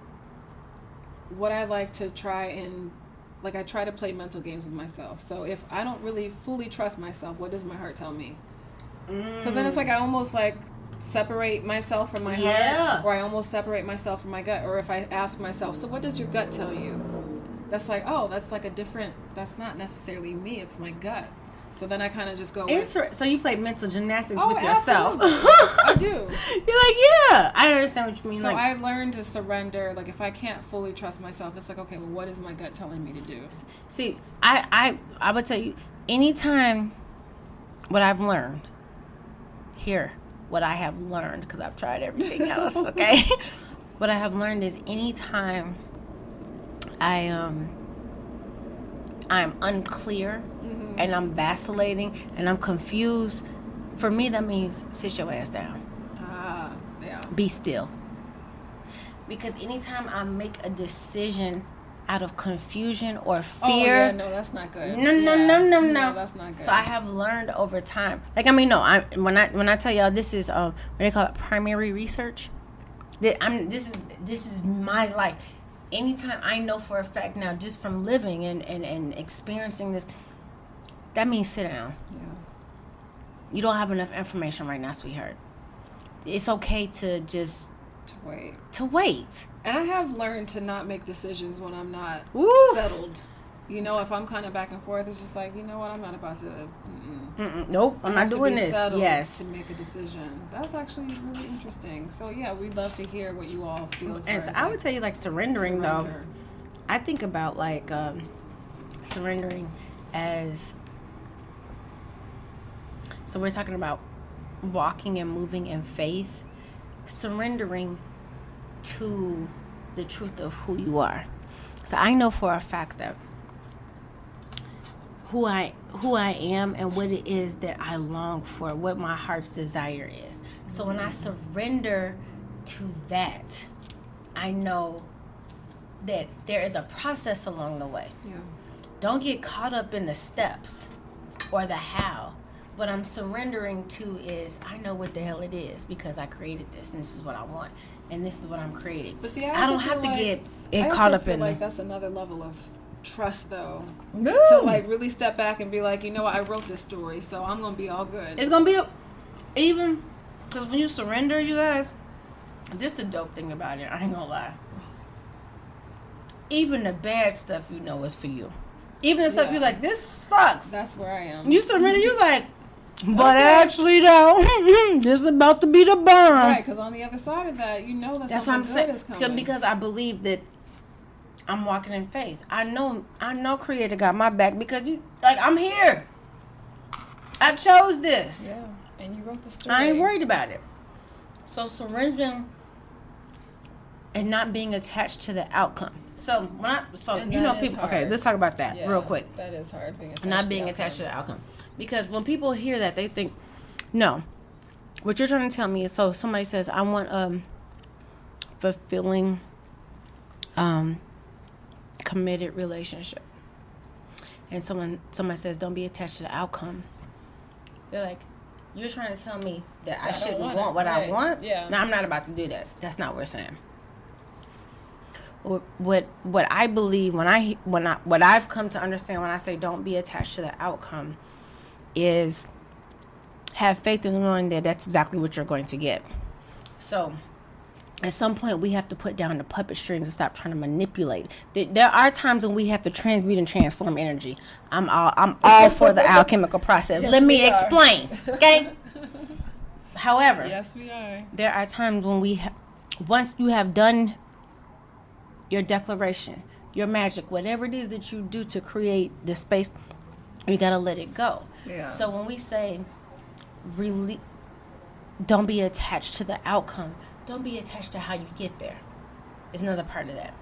what I like to try and... Like, I try to play mental games with myself. So if I don't really fully trust myself, what does my heart tell me? Because then it's like I almost like separate myself from my heart, or I almost separate myself from my gut. Or if I ask myself, so what does your gut tell you? That's like, oh, that's like a different, that's not necessarily me, it's my gut. So then I kind of just go with... So you play mental gymnastics with yourself. I do. You're like, yeah, I understand what you mean. So I learned to surrender. Like, if I can't fully trust myself, it's like, okay, well, what is my gut telling me to do? See, I would tell you, anytime what I've learned here, what I have learned, because I've tried everything else, okay? What I have learned is anytime I'm unclear and I'm vacillating and I'm confused, for me that means sit your ass down. Yeah. Be still. Because anytime I make a decision out of confusion or fear, no, that's not good. No, that's not good. So I have learned over time. Like, I mean, no, when I tell y'all this is what they call it, primary research. This is my life. Anytime I know for a fact now, just from living and experiencing this, that means sit down. Yeah. You don't have enough information right now, sweetheart. It's okay to just to wait. And I have learned to not make decisions when I'm not settled. You know, if I'm kind of back and forth, it's just like, you know what, I'm not about to. Nope, I'm not doing this. Yes. To make a decision. That's actually really interesting. So yeah, we'd love to hear what you all feel. And so I would tell you, like, surrendering though. I think about like surrendering as. So we're talking about walking and moving in faith, surrendering to the truth of who you are. So I know for a fact that who I am and what it is that I long for, what my heart's desire is. So when I surrender to that, I know that there is a process along the way. Yeah. Don't get caught up in the steps or the how. What I'm surrendering to is I know what the hell it is because I created this and this is what I want and this is what I'm creating. But see, I don't have to get caught up in like that's another level of trust though. To like really step back and be like, you know what, I wrote this story, so I'm gonna be all good. It's gonna be even because when you surrender, you guys, this is the dope thing about it. I ain't gonna lie. Even the bad stuff you know is for you. Even the stuff you're like, this sucks. That's where I am. You surrender, you like, but actually though, this is about to be the bomb. Right, because on the other side of that, you know that's what I'm saying. Is coming. Because I believe that I'm walking in faith. I know Creator got my back because I'm here. I chose this. Yeah, and you wrote the story. I ain't worried about it. So surrendering and not being attached to the outcome. So you know, people. Okay, let's talk about that real quick. That is hard. Not being attached to the outcome, because when people hear that, they think, no. What you're trying to tell me is, so if somebody says, I want fulfilling, committed relationship, and somebody says, don't be attached to the outcome. They're like, you're trying to tell me that I shouldn't want what I want? Yeah. No, I'm not about to do that. That's not what we're saying. What I believe what I've come to understand when I say don't be attached to the outcome is have faith in knowing that that's exactly what you're going to get. So at some point we have to put down the puppet strings and stop trying to manipulate. There are times when we have to transmute and transform energy. I'm all for the alchemical process. Let me explain, okay? However, yes, we are. There are times when once you have done your declaration, your magic, whatever it is that you do to create the space, you gotta let it go. Yeah. So when we say, really, don't be attached to the outcome. Don't be attached to how you get there. Is another part of that.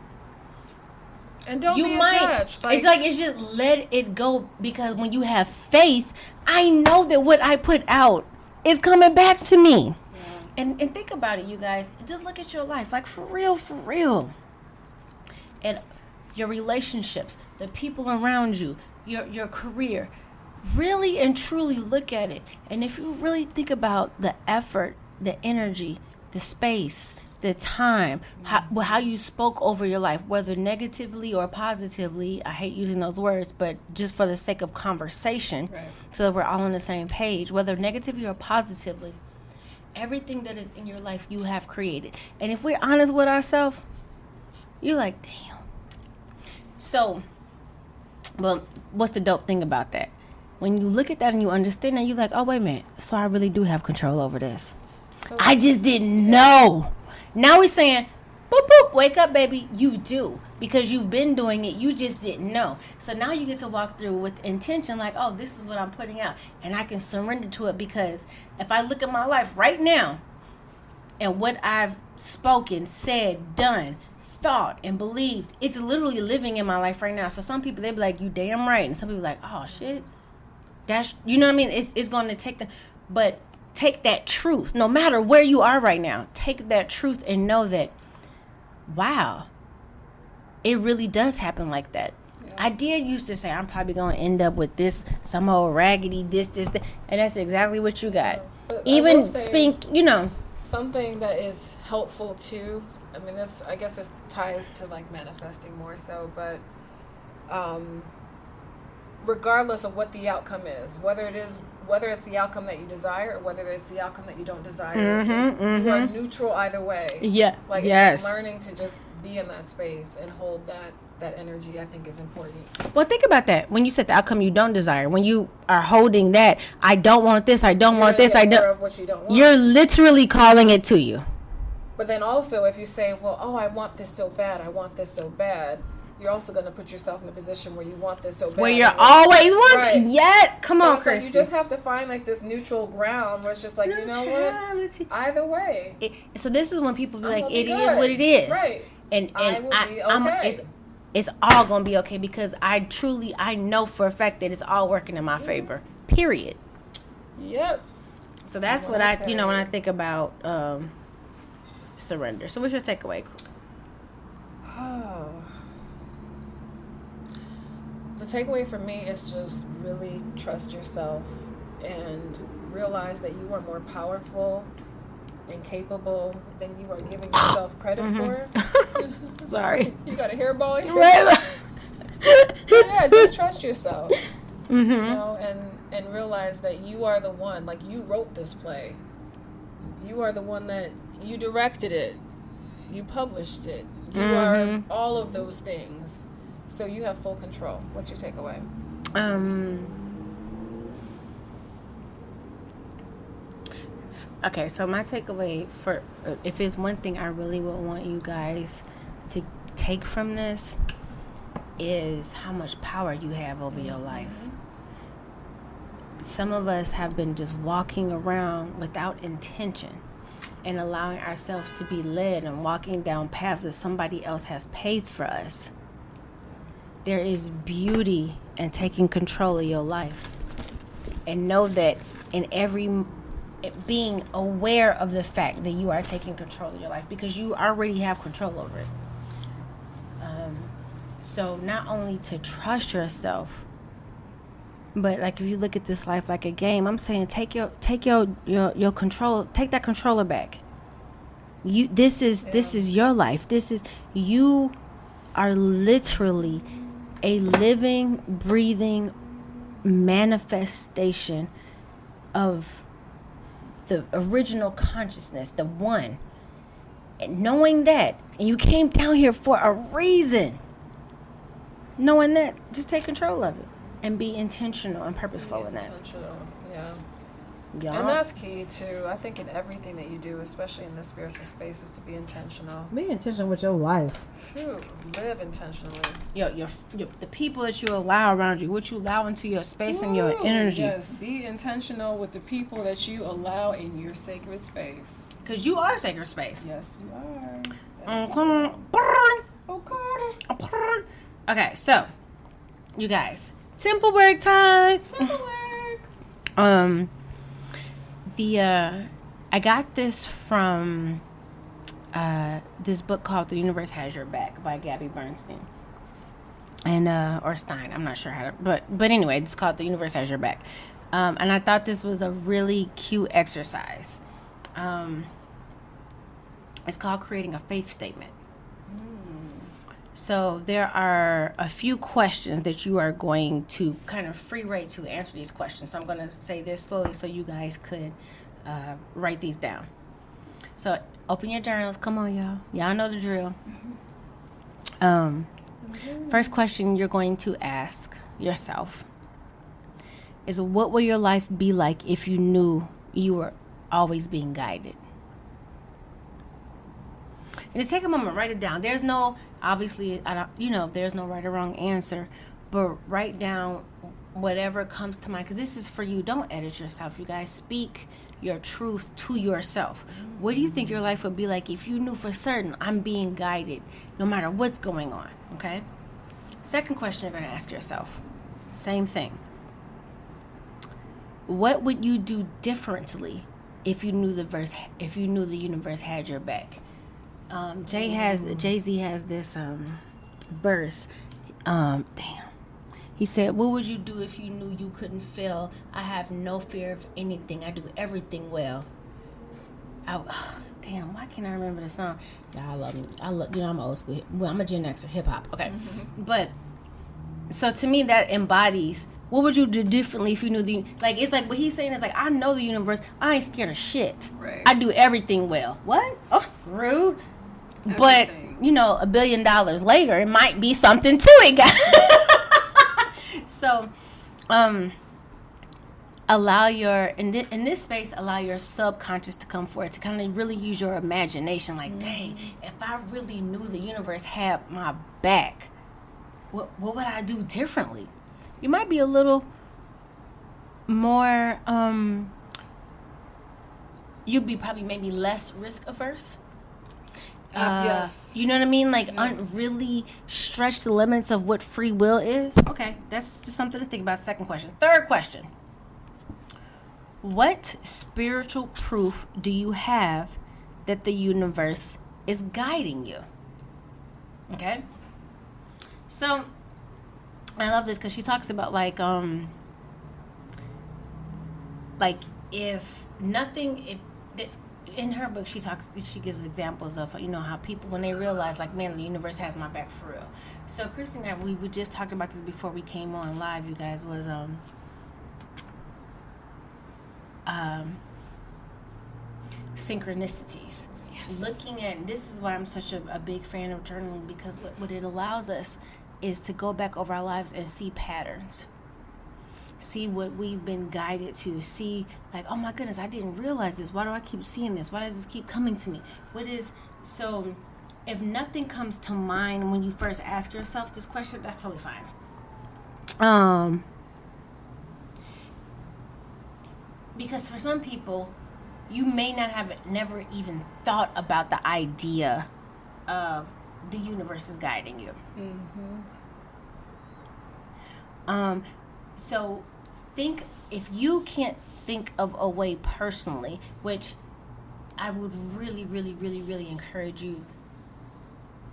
And don't be attached. It's just let it go, because when you have faith, I know that what I put out is coming back to me. Yeah. And think about it, you guys. Just look at your life, like for real. And your relationships, the people around you, your career. Really and truly look at it. And if you really think about the effort, the energy, the space, the time, how you spoke over your life, whether negatively or positively, I hate using those words, but just for the sake of conversation, right, so that we're all on the same page, whether negatively or positively, everything that is in your life you have created. And if we're honest with ourselves, you're like, damn. So, well, what's the dope thing about that? When you look at that and you understand that, you're like, oh, wait a minute. So I really do have control over this. I just didn't know. Now we're saying, boop, boop, wake up, baby. You do. Because you've been doing it. You just didn't know. So now you get to walk through with intention like, oh, this is what I'm putting out. And I can surrender to it because if I look at my life right now and what I've spoken, said, done, thought, and believed, it's literally living in my life right now. So some people, they be like, you damn right. And some people like, oh, shit. That's, you know what I mean? It's going to take but take that truth, no matter where you are right now. Take that truth and know that, wow, it really does happen like that. Yeah. I did used to say, I'm probably going to end up with this, some old raggedy, this, and that's exactly what you got. Yeah. Even speak, you know. Something that is helpful too, I mean, this, I guess this ties to like manifesting more so, but regardless of what the outcome is, whether it's the outcome that you desire or whether it's the outcome that you don't desire, you are neutral either way. Yeah. Like, yes. It's learning to just be in that space and hold that energy, I think, is important. Well, think about that. When you said the outcome you don't desire, when you are holding that, I don't want this, I don't want this, I don't. Of what you don't want. You're literally calling it to you. But then also, if you say, well, oh, I want this so bad, I want this so bad, you're also going to put yourself in a position where you want this so bad. Where you're always wanting. Right. Yeah, come on, Christy. You just have to find like this neutral ground where it's just like, you know what? Either way. So this is when people be like, it is what it is. Right. And I will be okay. It's all going to be okay because I know for a fact that it's all working in my favor. Period. Yep. So that's what I, when I think about surrender. So what's your takeaway? Oh. The takeaway for me is just really trust yourself and realize that you are more powerful and capable than you are giving yourself credit for. Sorry. You got a hairball in your head? Yeah, just trust yourself. You know, and realize that you are the one, like you wrote this play. You are the one that you directed it. You published it. You are all of those things. So you have full control. What's your takeaway? Okay, so my takeaway for if it's one thing I really would want you guys to take from this is how much power you have over your life. Some of us have been just walking around without intention and allowing ourselves to be led and walking down paths that somebody else has paved for us. There is beauty in taking control of your life. And know that being aware of the fact that you are taking control of your life because you already have control over it. So not only to trust yourself, but like if you look at this life like a game, I'm saying take your control, take that controller back. This is your life. You are literally a living, breathing manifestation of the original consciousness, the one. And knowing that, and you came down here for a reason. Knowing that, just take control of it and be intentional and purposeful in that. Intentional, yeah. Yeah. And that's key too. I think in everything that you do, especially in the spiritual space, is to be intentional. Be intentional with your life. True. Live intentionally. Your the people that you allow around you, what you allow into your space and your energy. Yes, be intentional with the people that you allow in your sacred space. Because you are sacred space. Yes, you are. Okay, so you guys, temple work time. Temple work. I got this from this book called The Universe Has Your Back by Gabby Bernstein. And or Stein, I'm not sure how to, but anyway, it's called The Universe Has Your Back. And I thought this was a really cute exercise. It's called Creating a Faith Statement. So there are a few questions that you are going to kind of free write to answer these questions. So I'm going to say this slowly so you guys could write these down. So open your journals. Come on, y'all. Y'all know the drill. First question you're going to ask yourself is, what will your life be like if you knew you were always being guided? And just take a moment, write it down. There's no, obviously, there's no right or wrong answer, but write down whatever comes to mind, because this is for you. Don't edit yourself, you guys. Speak your truth to yourself. What do you think your life would be like if you knew for certain I'm being guided no matter what's going on? Okay. Second question you're going to ask yourself, same thing. What would you do differently if you knew the universe had your back? Jay-Z has this verse. He said, what would you do if you knew you couldn't fail? I have no fear of anything. I do everything well. Damn, why can't I remember the song? Yeah, I love, I'm old school. Well, I'm a Gen Xer, hip hop. Okay. But, so to me, that embodies, what would you do differently if you knew it's like what he's saying is like, I know the universe. I ain't scared of shit. Right. I do everything well. What? Oh, rude. Everything. But, $1 billion later, it might be something to it, guys. So, allow in this space, allow your subconscious to come forward, to kind of really use your imagination. Like, dang, if I really knew the universe had my back, what would I do differently? You might be a little more, you'd be probably maybe less risk averse. Yes. You know what I mean? Like, really stretch the limits of what free will is. Okay, that's just something to think about. Second question. Third question. What spiritual proof do you have that the universe is guiding you? Okay? So, I love this because she talks about, in her book, she gives examples of, how people, when they realize, like, man, the universe has my back for real. So, Christy and I, we just talked about this before we came on live, you guys, was, synchronicities. Yes. Looking at, this is why I'm such a big fan of journaling, because what it allows us is to go back over our lives and see patterns. See what we've been guided to. See, like, oh my goodness, I didn't realize this. Why do I keep seeing this? Why does this keep coming to me? So if nothing comes to mind when you first ask yourself this question, that's totally fine. Because for some people, you may not have never even thought about the idea of the universe is guiding you. So think, if you can't think of a way personally, which I would really, really, really, really encourage you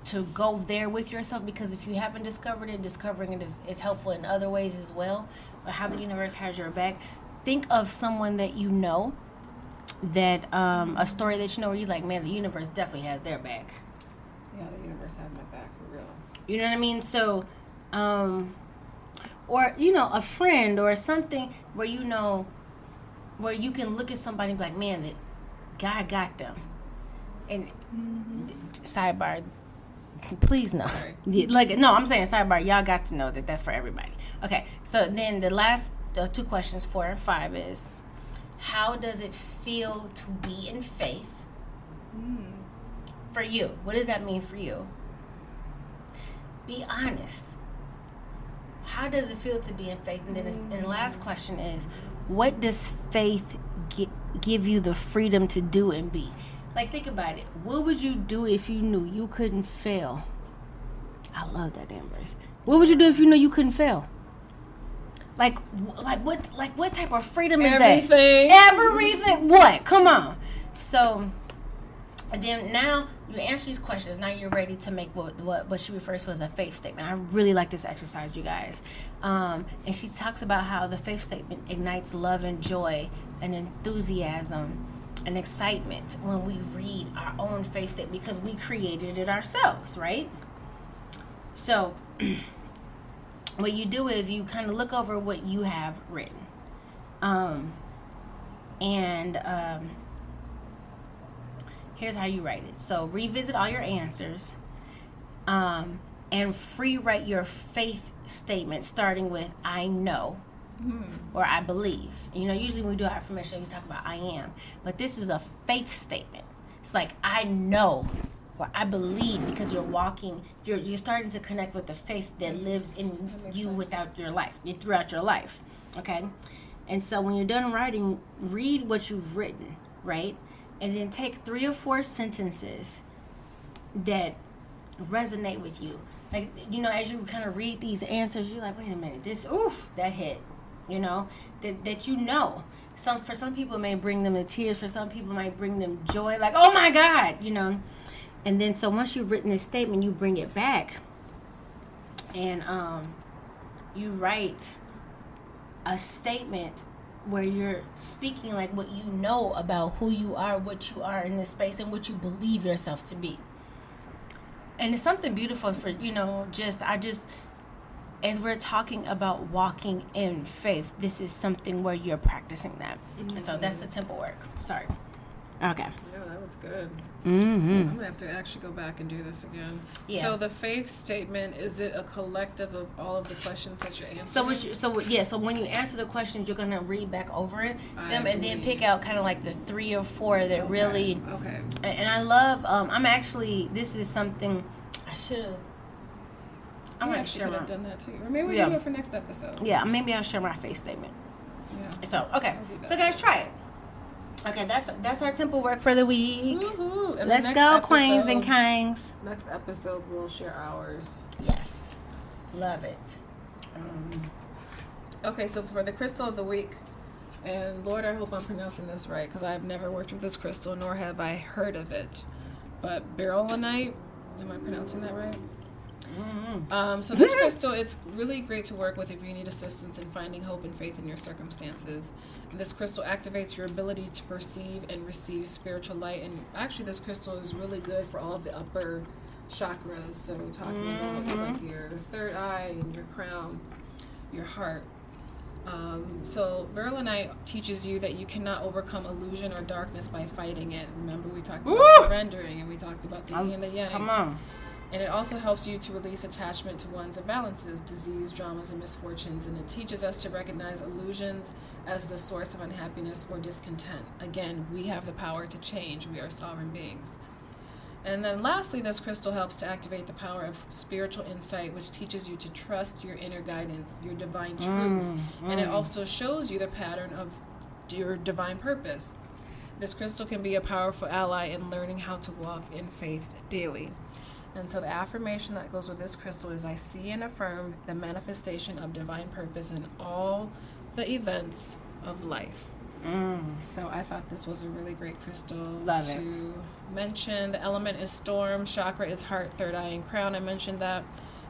to go there with yourself, because if you haven't discovered it, discovering it is helpful in other ways as well, or how the universe has your back. Think of someone that you know, that a story that you know where you're like, man, the universe definitely has their back. Yeah, the universe has my back for real. You know what I mean? So, or, a friend or something where where you can look at somebody and be like, man, that guy got them. And sidebar, please no. No, I'm saying sidebar, y'all got to know that that's for everybody. Okay, so then the last two questions, 4 and 5, is, how does it feel to be in faith for you? What does that mean for you? Be honest. How does it feel to be in faith? And then the last question is, what does faith give you the freedom to do and be? Like, think about it. What would you do if you knew you couldn't fail? I love that damn verse. What would you do if you knew you couldn't fail? Like what type of freedom is that? Everything. What? Come on. So, and then now you answer these questions. Now you're ready to make what she refers to as a faith statement. I really like this exercise, you guys. And she talks about how the faith statement ignites love and joy and enthusiasm and excitement when we read our own faith statement, because we created it ourselves, right? So what you do is you kind of look over what you have written. Here's how you write it. So revisit all your answers, and free write your faith statement, starting with I know or I believe. Usually when we do our affirmation, we talk about I am, but this is a faith statement. It's like, I know or I believe, because you're walking, you're starting to connect with the faith that lives in you sense. without your life, throughout your life, okay? And so when you're done writing, read what you've written, right? And then take 3 or 4 sentences that resonate with you. Like, you know, as you kind of read these answers, you're like, wait a minute, that hit, you know, that you know. For some people it may bring them to tears, for some people it might bring them joy, like, oh my God, you know. And then so once you've written this statement, you bring it back and you write a statement where you're speaking like what you know about who you are, what you are in this space, and what you believe yourself to be. And it's something beautiful for, you know, as we're talking about walking in faith, this is something where you're practicing that. Mm-hmm. So that's the temple work. Sorry. Okay. Yeah, that was good. Mm-hmm. I'm going to have to actually go back and do this again. Yeah. So the faith statement, is it a collective of all of the questions that you're answering? So when you answer the questions, you're going to read back over them and then pick out kind of like the 3 or 4 that really... Okay. And I love... this is something I should have... I'm going to share my... done that too. Or maybe we can do it for next episode. Yeah, maybe I'll share my faith statement. Yeah. So, okay. So guys, try it. Okay, that's our temple work for the week. Let's go, queens and kings. Next episode, we'll share ours. Yes. Love it. Okay, so for the crystal of the week, and Lord, I hope I'm pronouncing this right, because I've never worked with this crystal, nor have I heard of it. But beryllonite, am I pronouncing that right? Mm-hmm. So this crystal, it's really great to work with if you need assistance in finding hope and faith in your circumstances. And this crystal activates your ability to perceive and receive spiritual light. And actually, this crystal is really good for all of the upper chakras. So talking about like your third eye and your crown, your heart. So beryllonite teaches you that you cannot overcome illusion or darkness by fighting it. Remember, we talked about surrendering, and we talked about the yin and the yang. Come on. And it also helps you to release attachment to one's imbalances, disease, dramas, and misfortunes. And it teaches us to recognize illusions as the source of unhappiness or discontent. Again, we have the power to change. We are sovereign beings. And then lastly, this crystal helps to activate the power of spiritual insight, which teaches you to trust your inner guidance, your divine truth. And it also shows you the pattern of your divine purpose. This crystal can be a powerful ally in learning how to walk in faith daily. And so the affirmation that goes with this crystal is, I see and affirm the manifestation of divine purpose in all the events of life. So I thought this was a really great crystal to mention. The element is storm, chakra is heart, third eye, and crown. I mentioned that.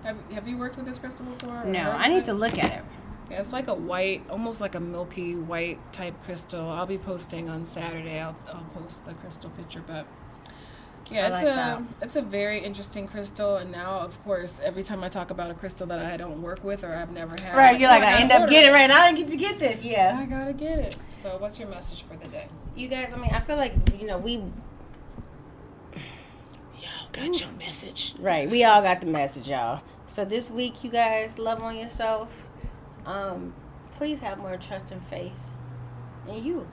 Have you worked with this crystal before? No, I need to look at it. Yeah, it's like a white, almost like a milky white type crystal. I'll be posting on Saturday. I'll post the crystal picture, but... Yeah, it's a very interesting crystal, and now, of course, every time I talk about a crystal that I don't work with or I've never had, right? You're like, I end up getting it right. I didn't get to get this. Yeah, I gotta get it. So, what's your message for the day, you guys? I mean, I feel like y'all got your message, right? We all got the message, y'all. So this week, you guys, love on yourself. Please have more trust and faith in you.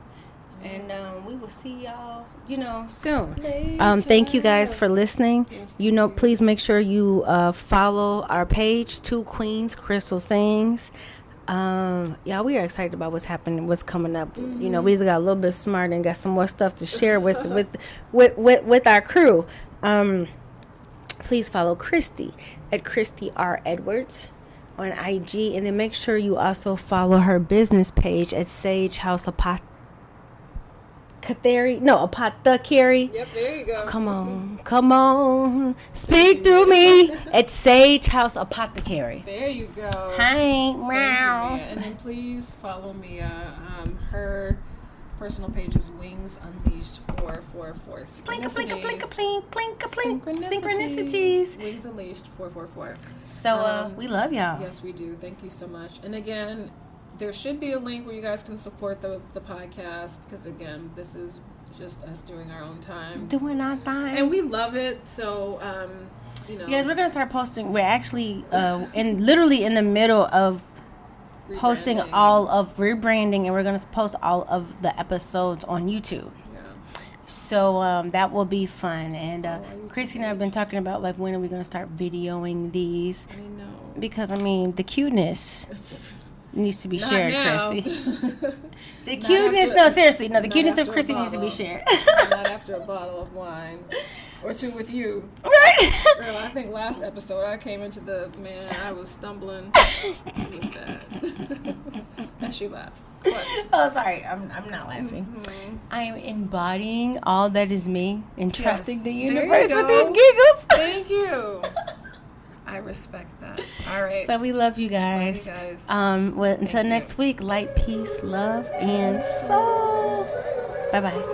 And we will see y'all, soon. Thank you guys for listening. Yes, please make sure you follow our page, 2 Queens Crystal Things. Yeah, we are excited about what's happening, what's coming up. Mm-hmm. We just got a little bit smarter and got some more stuff to share with our crew. Please follow Christy at Christy R. Edwards on IG, and then make sure you also follow her business page at Sage House Apothecary. Yep, there you go. Come on. Speak through me at Sage House Apothecary. There you go. Hi, meow. And then please follow Mia. Her personal page is Wings Unleashed 444. Synchronicities. Wings Unleashed 444. So we love y'all. Yes, we do. Thank you so much. And again, there should be a link where you guys can support the podcast, because again, this is just us doing our own time. And we love it. So, Yes, we're going to start posting. We're actually literally in the middle of posting all of rebranding, and we're going to post all of the episodes on YouTube. So that will be fun. And are you Chrissy and I have been talking about, like, when are we going to start videoing these? I know. Because, I mean, the cuteness needs to be Not shared, now. Christy. The Not cuteness, after- no, seriously, no, the not cuteness of after a Christy needs to be bottle. shared. Not after a bottle of wine. Or two with you. Right? Girl, I think last episode I came into I was stumbling. It was bad. And she laughs. What? Oh, sorry, I'm not laughing. Mm-hmm. I am embodying all that is me and trusting the There you universe with go. these giggles. Thank you. I respect that. All right. So we love you guys. Love you guys. Well, until you. next week, light, peace, love, and soul. Bye bye.